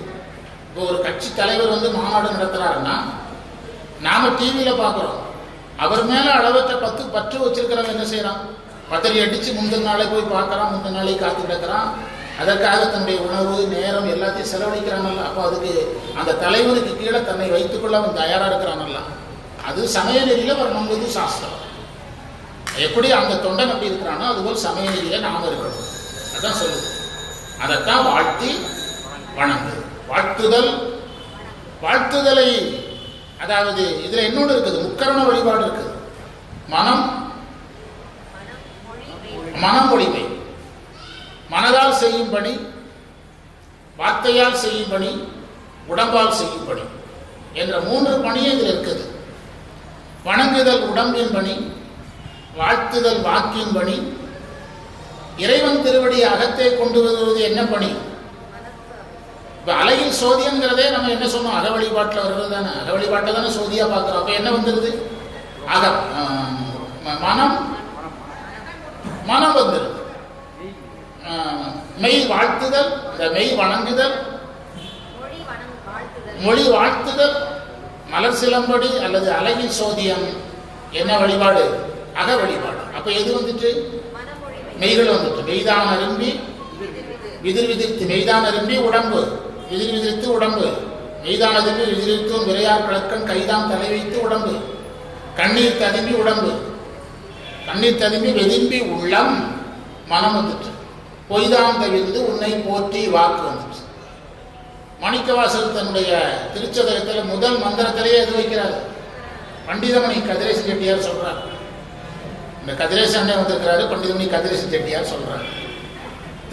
இப்போ ஒரு கட்சி தலைவர் மாநாடு நடத்துறாருன்னா நாம டிவியில பாக்குறோம். அவர் மேல அளவற்ற பற்று வச்சிருக்கிறவங்க என்ன செய்யறான்? பத்திரி அடிச்சு முந்தின நாளை போய் பார்க்கறான், முந்தின நாளை காத்து கிடக்கிறான். அதற்காக தன்னுடைய உணவு நேரம் எல்லாத்தையும் செலவழிக்கிறானல்ல. அப்போ அதுக்கு அந்த தலைவருக்கு கீழே தன்னை வைத்துக் கொள்ள அவன் தயாரா இருக்கிறானல்ல. அது சமய நெறியில வரணுங்கிறது சாஸ்திரம். எப்படி அந்த தொண்டன் அப்படி இருக்கிறானோ அதுபோல் சமய நெறியில நாம இருக்கணும். அதான் சொல்லுது. அதைத்தான் வாழ்த்தி வணங்கு. வாழ்த்துதலை அதாவது இதுல இன்னொன்று இருக்குது, முக்கரண வழிபாடு இருக்குது. மனமொழிமை, மனதால் செய்யும் பணி, வார்த்தையால் செய்யும் பணி, உடம்பால் செய்யும் பணி என்ற 3 பணியே இதில் இருக்குது. வணங்குதல் உடம்பின் பணி, வாழ்த்துதல் வாக்கின் பணி, இறைவன் திருவடி அகத்தை கொண்டு வருவது என்ன பணி? இப்ப அழகில் சோதியங்கிறதே நம்ம என்ன சொன்னோம்? அக வழிபாட்டில் வருவது தானே. அக வழிபாட்டை தானே சோதியா பார்க்கிறோம். அப்ப என்ன வந்துருது? மனம் வந்துருது. மெய் வாழ்த்துதல், இந்த மெய் வணங்குதல், மொழி வாழ்த்துதல், மலர் சிலம்படி அல்லது அழகில் சோதியம் என்ன வழிபாடு? அக வழிபாடு. அப்ப எது வந்துட்டு? மெய்கள் வந்துட்டு. மெய்தான் அரும்பி விதிர் விதிர்த்து, மெய்தான் அரும்பி உடம்பு விதிர் விதிர்த்து உடம்பு, மெய்தான் அரும்பி விதிர்த்தும் விரையார் கிழக்கன் கைதான் தலை வைத்து உடம்பு, கண்ணீர் ததும்பி உடம்பு, கண்ணீர் ததும்பி வெதும்பி உள்ளம், மனம் வந்துட்டு. பொய்தான் தவிர்த்து உன்னை போற்றி வாக்கு வந்துட்டு. மாணிக்கவாசகர் தன்னுடைய திருச்சதகத்தில் முதல் மந்திரத்திலேயே எது வைக்கிறார்? பண்டிதமணி கதிரேசன் செட்டியார் சொல்றார். இந்த கதிரேசன் அண்ணே வந்திருக்கிறாரு, பண்டிதமணி கதிரேசன் செட்டியார் சொல்றாரு.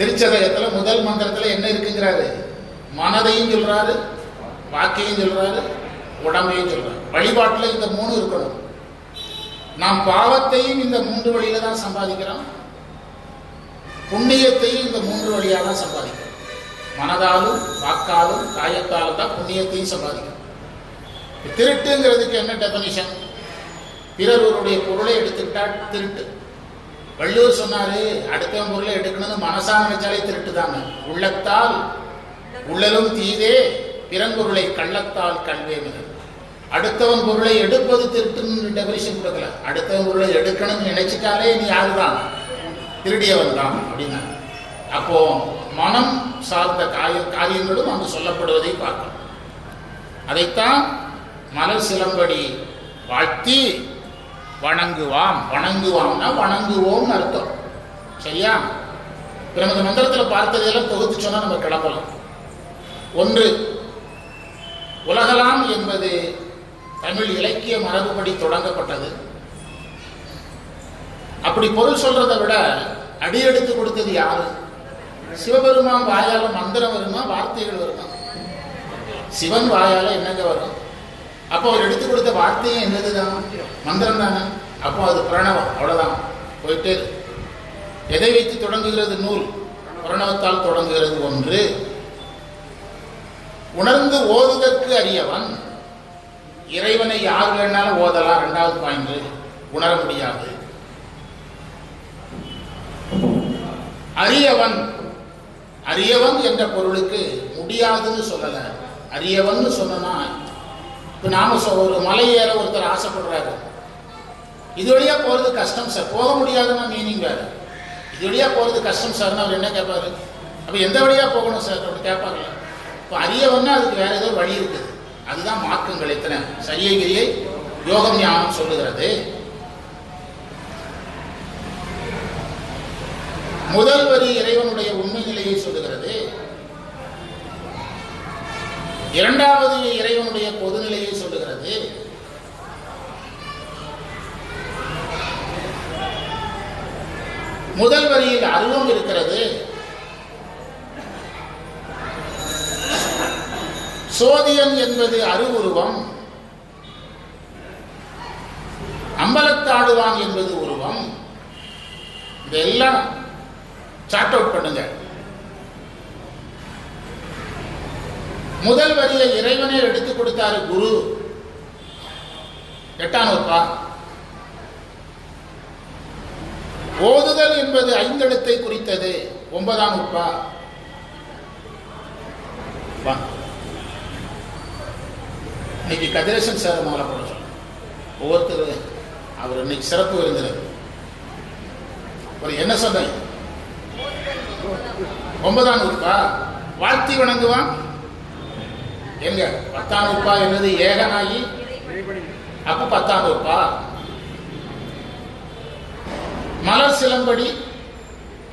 திருச்சதகத்தில் முதல் மந்திரத்தில் என்ன இருக்குங்கிறாரு? மனதையும் சொல்றாரு, வாக்கையும் சொல்றாரு, உடம்பையும் சொல்றாரு. வழிபாட்டில் இந்த 3 இருக்கணும். நாம் பாவத்தையும் இந்த 3 வழியில தான் சம்பாதிக்கிறோம், புண்ணியத்தையும் இந்த 3 வழியாக தான் சம்பாதிக்கிறோம். மனதாலும் வாக்காலும் காயத்தாலும் தான் புண்ணியத்தையும் சம்பாதிக்கிறோம். திருட்டுங்கிறதுக்கு என்ன டெபனிஷன்? பிறருடைய பொருளை எடுத்துக்கிட்டா திருட்டு. வள்ளுவர் சொன்னாரு, அடுத்தவன் பொருளை எடுக்கணும்னு மனசா நினைச்சாலே திருட்டு தாங்க. உள்ளத்தால் உள்ளலும் தீதே, பிறன்பொருளை கள்ளத்தால் கல்வே மிக. அடுத்தவன் பொருளை எடுப்பது திருட்டுன்னு டெபனிஷன் கொடுக்கல. அடுத்தவன் பொருளை எடுக்கணும்னு நினைச்சிட்டாலே நீ யாருதான்? திருடியவன் தான் அப்படின்னா. அப்போ மனம் சார்ந்த காரியங்களும் அங்கு சொல்லப்படுவதை பார்க்கணும். அதைத்தான் மலர் சிலம்படி வாழ்த்தி வணங்குவாம்னா வணங்குவோம் அர்த்தம். சரியா? நமக்கு மந்திரத்தில் பார்த்ததெல்லாம் தொகுத்து சொன்னா நம்ம கிளம்பலாம். 1, உலகலாம் என்பது தமிழ் இலக்கிய மரபுப்படி தொடங்கப்பட்டது. அப்படி பொருள் சொல்றதை விட அடியெடுத்து கொடுத்தது யாரு? சிவபெருமான் வாயால மந்திரம் வருமா, வார்த்தைகள் வருமா? சிவன் வாயால என்னங்க வரும்? அப்போ அவர் எடுத்து கொடுத்த வார்த்தையே என்னதுதான்? மந்திரம் தானே. அப்போ அது பிரணவம், அவ்வளவுதான். போயிட்டே எதை வைத்து தொடங்குகிறது நூல்? பிரணவத்தால் தொடங்குகிறது. ஒன்று, உணர்ந்து ஓதுதற்கு அறியவன். இறைவனை யார் வேணாலும் ஓதலாம். இரண்டாவது பாயிண்ட், உணர முடியாது. அறியவன், அறியவன் என்ற பொருளுக்கு முடியாதுன்னு சொல்லல. அறியவன் சொன்னா, இப்ப நாம ஒரு மலை ஏற ஒருத்தர் ஆசைப்படுறாரு, இது வழியா போறது கஷ்டம் சார், போக முடியாதுன்னா மீனிங் வேற. இது வழியா போறது கஷ்டம் சார்னு அவர் என்ன கேட்பாரு? அப்ப எந்த வழியா போகணும் சார் அப்படி கேட்பாங்கல்ல. இப்போ அறியவன்னா அதுக்கு வேற ஏதோ வழி இருக்குது. அதுதான் மார்க்கங்கள். எத்தனை சரியகிரியை யோகம் ஞானம் சொல்லுகிறது. முதல் வரி இறைவனுடைய உண்மை நிலையை சொல்லுகிறது. இரண்டாவது இறைவனுடைய பொதுநிலையை சொல்லுகிறது. முதல் வரியில் அருவம் இருக்கிறது. சோதியன் என்பது அருவுருவம். அம்பலத்தாடுவான் என்பது உருவம். இதெல்லாம் சார்ட் அவுட் பண்ணுங்க. முதல் வரியை இறைவனே எடுத்து கொடுத்தாரு குரு. 8ஆம் வகுப்பா. ஓதுதல் என்பது 5 எழுத்தை குறித்தது. 9ஆம் வகுப்பா. இன்னைக்கு கதிரேசன் சார் மாலை போட சொல்ல. ஒவ்வொருத்தர் அவர் இன்னைக்கு சிறப்பு விருந்தினர். என்ன சொன்ன? 9ஆம் வகுப்பா. வாழ்த்தி வணங்குவான் எங்க? 10ஆம் வகுப்பா. என்னது? ஏகனாகி. அப்ப 10ஆம் வகுப்பா. மலர் சிலம்படி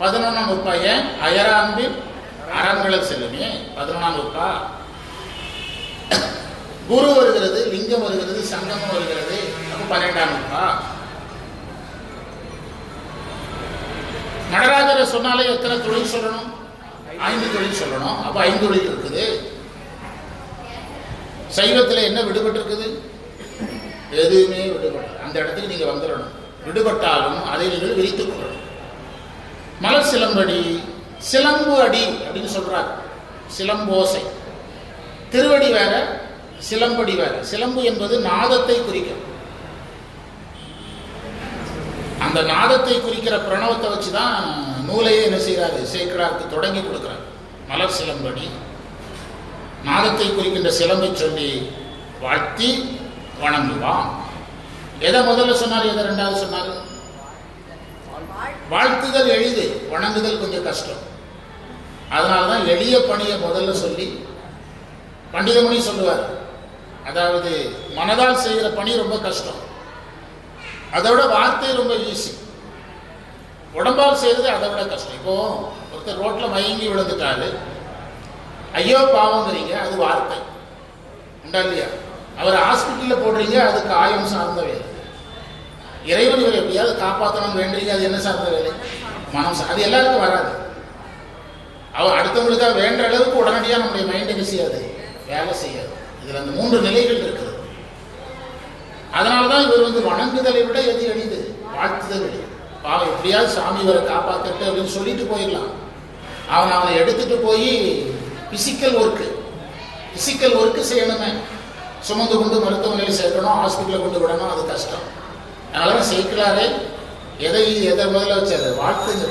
11ஆம் வகுப்பா. ஏன்? அயரான்பின் அரண்களல் செல்லுமே 11ஆம் வகுப்பா. குரு வருகிறது, லிங்கம் வருகிறது, சங்கமம் வருகிறது. அப்ப 12ஆம் வகுப்பா. நடராஜரை சொன்னாலே எத்தனை தொழில் சொல்லணும்? 5 தொழில் சொல்லணும். அப்ப 5 தொழில் இருக்குது. சைவத்தில் என்ன விடுபட்டு இருக்குது? எதுவுமே விடுபட. அந்த இடத்துக்கு நீங்க வந்துடணும். விடுபட்டாலும் அதை நீங்கள் விரித்துக் கொள்ளணும். மலர் சிலம்படி, சிலம்பு அடி அப்படின்னு சொல்றார். சிலம்போசை. திருவடி வேற, சிலம்படி வேற. சிலம்பு என்பது நாதத்தை குறிக்கும். அந்த நாதத்தை குறிக்கிற பிரணவத்தை வச்சுதான் நூலையே என்ன செய்யறாரு? சேக்கிழாருக்கு தொடங்கி கொடுக்கிறார். மலர் சிலம்படி நாதத்தை குறிக்கின்ற சிலம்பை சொல்லி வாழ்த்தி வணங்குவான். எதை முதல்ல சொன்னார், எதை ரெண்டாவது சொன்னார்? வாழ்த்துதல் எளிது, வணங்குதல் கொஞ்சம் கஷ்டம். அதனாலதான் எளிய பணியை முதல்ல சொல்லி பண்டிதமணி சொல்லுவார். அதாவது மனதால் செய்கிற பணி ரொம்ப கஷ்டம், அதோட வார்த்தை ரொம்ப ஈஸி. உடம்பால் செய்யறது அதை விட கஷ்டம். இப்போ ஒருத்தர் ரோட்ல மயங்கி விழுந்துட்டாரு, ஐயோ பாவங்கிறீங்க, அது வார்த்தை உண்டா இல்லையா? அவர் ஹாஸ்பிட்டல்ல போடுறீங்க, அது காயம் சார்ந்த வேலை. இறைவன் இவர் எப்படியாவது காப்பாற்றணும்னு வேண்டுறீங்க, அது என்ன சார்ந்த வேலை? மனம். அது எல்லாருக்கும் வராது. அவர் அடுத்தவங்களுக்காக வேண்ட அளவுக்கு உடனடியாக நம்முடைய மைண்ட் என்ன செய்யாது? வேலை செய்யாது. இதுல அந்த 3 நிலைகள் இருக்குது. அதனாலதான் இவர் வணங்குதலை விட எது எளிது? வாழ்த்துதல் எளிது. பாவம் எப்படியாவது சாமி இவரை காப்பாற்றட்டு அப்படின்னு சொல்லிட்டு போயிடலாம். அவனை எடுத்துட்டு போய் பிசிக்கல் ஒர்க்கு செய்யணுமே. சுமந்து கொண்டு மருத்துவமனையில் சேர்க்கணும், ஹாஸ்பிட்டலில் கொண்டு விடணும், அது கஷ்டம். அதனால சேர்க்கலாரே எதை முதல்ல வச்சாரு?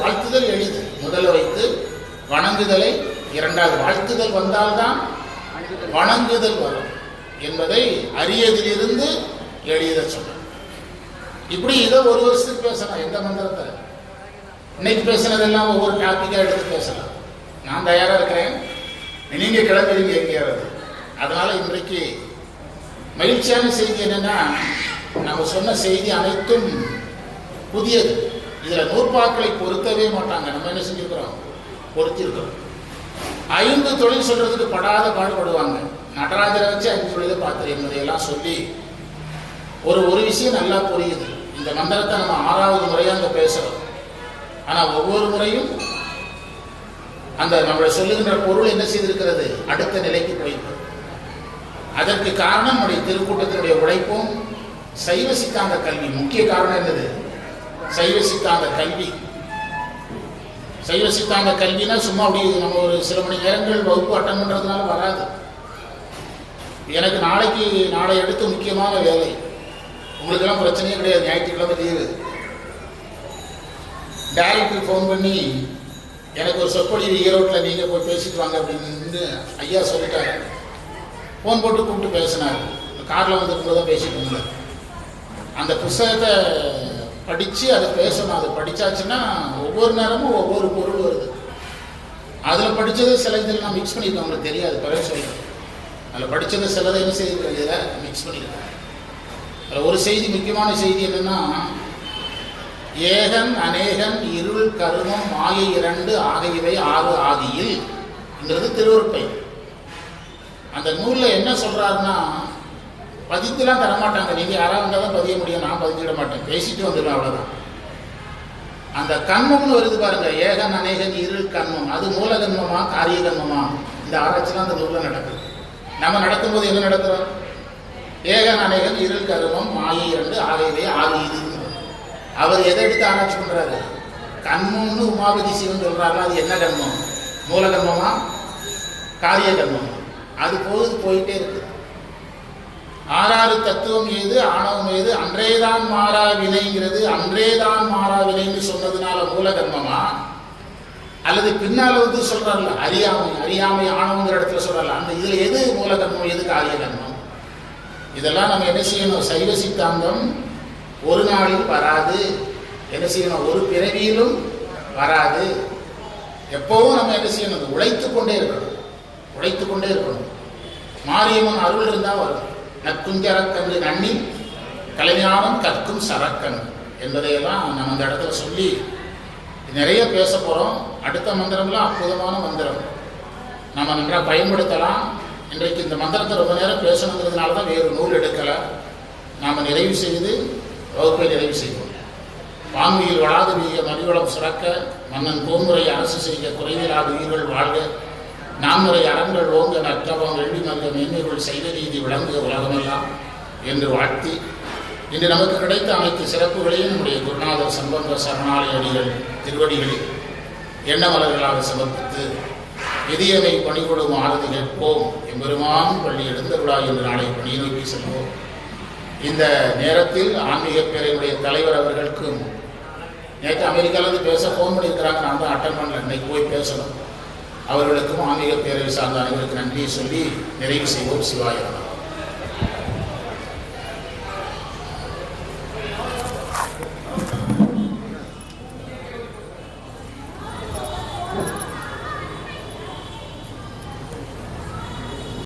வாழ்த்துதல் எளிது முதல்ல வைத்து வணங்குதலை இரண்டாவது. வாழ்த்துதல் வந்தால்தான் வணங்குதல் வரும் என்பதை அறியதிலிருந்து எளித சொல்ற. இப்படி இதை ஒரு வருஷத்துக்கு பேசலாம். எந்த மந்திரத்தை இன்னைக்கு பேசினதெல்லாம் ஒவ்வொரு டாபிக்கா எடுத்து பேசலாம். நான் தயாரா இருக்கிறேன், நீங்க கிளம்புறீங்க எங்கேயாவது. அதனால இன்றைக்கு மகிழ்ச்சியான செய்தி என்னன்னா, நம்ம சொன்ன செய்தி அனைத்தும் புதியது. இதுல நூற்பாக்களை பொருத்தவே மாட்டாங்க. நம்ம என்ன செஞ்சிருக்கிறோம்? பொருத்திருக்கிறோம். 5 தொழில் சொல்றதுக்கு படாத பாடுபடுவாங்க. நடராஜரை வச்சு 5 தொழிலை பார்த்து என்பதையெல்லாம் சொல்லி ஒரு விஷயம் நல்லா புரியுது. இந்த மந்திரத்தை நம்ம 6வது முறையா அங்க பேசுறோம். ஆனா ஒவ்வொரு முறையும் அந்த நம்மளை சொல்லுகின்ற பொருள் என்ன செய்திருக்கிறது? அடுத்த நிலைக்கு போயிருக்கு. அதற்கு காரணம் நம்முடைய திருக்கூட்டத்தினுடைய உழைப்பும் சைவ சித்தாந்த கல்வி. முக்கிய காரணம் என்னது? சைவ சித்தாந்த கல்வி. சைவ சித்தாந்த கல்வினா சும்மா அப்படி நம்ம ஒரு சில மணி நேரங்கள் வகுப்பு அட்டன் பண்ணுறதுனால வராது. எனக்கு நாளை எடுத்து முக்கியமான வேலை. உங்களுக்கெல்லாம் பிரச்சனையே கிடையாது, ஞாயிற்றுக்கிழமை லீவு. டைரக்டர் ஃபோன் பண்ணி எனக்கு ஒரு சொற்பொழிவு ஈரோட்டில் நீங்கள் போய் பேசிட்டு வாங்க அப்படின்னு ஐயா சொல்லிட்டாரு. ஃபோன் போட்டு கூப்பிட்டு பேசினார். காரில் வந்துருக்கும்போது தான் பேசிட்டு இருந்தார். அந்த புத்தகத்தை படித்து அதை பேசணும். அதை படித்தாச்சுன்னா ஒவ்வொரு நேரமும் ஒவ்வொரு பொருள் வருது. அதில் படித்தது சில இதில் நான் மிக்ஸ் பண்ணியிருக்கேன், உங்களுக்கு தெரியாது, பிறகு சொல்கிறேன். அதில் படித்ததை சிலதை என்ன செய்திருக்கேன், இதில் மிக்ஸ் பண்ணியிருக்கேன். அதில் ஒரு செய்தி, முக்கியமான செய்தி என்னென்னா, ஏகன் அநேகன் இருள் கருமம் மாயை இரண்டு ஆகியவை ஆறு ஆதியில் என்கிறது திருவருட்பை. அந்த நூலில் என்ன சொல்கிறாருன்னா, பதித்துலாம் தரமாட்டாங்க. நீங்கள் யாராவது வந்தால் தான் பதிய முடியும், நான் பதிஞ்சிட மாட்டேன், பேசிட்டு வந்துடுவேன், அவ்வளோதான். அந்த கண்மம்னு வருது பாருங்க, ஏகன் அநேகன் இருள் கண்மம், அது மூல கண்மமா காரிய கண்மமா? இந்த ஆராய்ச்சிலாம் அந்த நூலில் நடக்குது. நம்ம நடக்கும்போது என்ன நடக்கிறோம்? ஏகன் அநேகன் இருள் கருமம் மாயை இரண்டு ஆகியவை ஆறு இது. அவர் எதை எடுத்து ஆராய்ச்சி பண்ணுறாரு? கண்மம்னு உமாபதி சிவன் சொல்கிறாரு. அது என்ன கண்மம்? மூல கண்மமா காரிய கண்மம்? அது போயிட்டே இருக்கு. ஆறாறு தத்துவம் ஏது, ஆணவம் ஏது, அன்றேதான் மாறா வினைங்கிறது. அன்றேதான் மாறா வினைன்னு சொன்னதுனால மூல கர்மமா, அல்லது பின்னால வந்து சொல்றாருல அறியாமை ஆணவங்கிற இடத்துல சொல்றாருல, அந்த இதுல எது மூல கர்மம், எது காரிய கர்மம்? இதெல்லாம் நம்ம என்ன செய்யணும்? சைவ சித்தாந்தம் ஒரு நாளில் வராது. என்ன செய்யணும்? ஒரு பிறவியிலும் வராது. எப்பவும் நம்ம என்ன செய்யணும்? உழைத்துக் கொண்டே இருக்கணும். மாரியம்மன் அருள் இருந்தால் வரும். நற்குஞ்சரக்கன்று நன்னி கலைஞானம் கற்கும் சரக்கன் என்பதையெல்லாம் நம்ம அந்த இடத்துல சொல்லி நிறைய பேச போகிறோம். அடுத்த மந்திரம்லாம் அற்புதமான மந்திரம், நம்ம நன்றாக பயன்படுத்தலாம். இன்றைக்கு இந்த மந்திரத்தை ரொம்ப நேரம் பேசணுங்கிறதுனால தான் வேறு நூல் எடுக்கலை. நாம் நிறைவு செய்து வகுப்பை நிறைவு செய்வோம். வான்மையில் வளாது வீய மறிவளம் சுரக்க, மன்னன் கோன்முறை அரசு செய்ய குறைவிலாத உயிர்கள் வாழ்க, நான்முறை அறங்கள் ஓங்க நற்றவம் வெள்ளி மல்க மேன்மைகள் செய்த நீதி விளங்குக உலகமெல்லாம் என்று வாழ்த்தி, இன்று நமக்கு கிடைத்த அனைத்து சிறப்புகளையும் நம்முடைய குருநாதர் சம்பந்த சரணாலய அடிகள் திருவடிகளில் எண்ணமலர்களாக சமர்ப்பித்து எதியமை பணிகொடும் ஆறுதி கேட்போம். எம்பெருமான் பள்ளி எழுந்தருளாய் என்று நாளை பணியை நோக்கி செல்வோம். இந்த நேரத்தில் ஆன்மீக பேரையுடைய தலைவர் அவர்களுக்கும் நேற்று அமெரிக்காவிலிருந்து பேச ஃபோன் பண்ணியிருக்கிறாங்க. நான் தான் அட்டன் பண்ணல, இன்னைக்கு போய் பேசணும். அவர்களுக்கும் ஆன்மீக பேரவை சார்ந்த அனைவருக்கு நன்றியை சொல்லி நிறைவு செய்வோம். சிவாய நமः.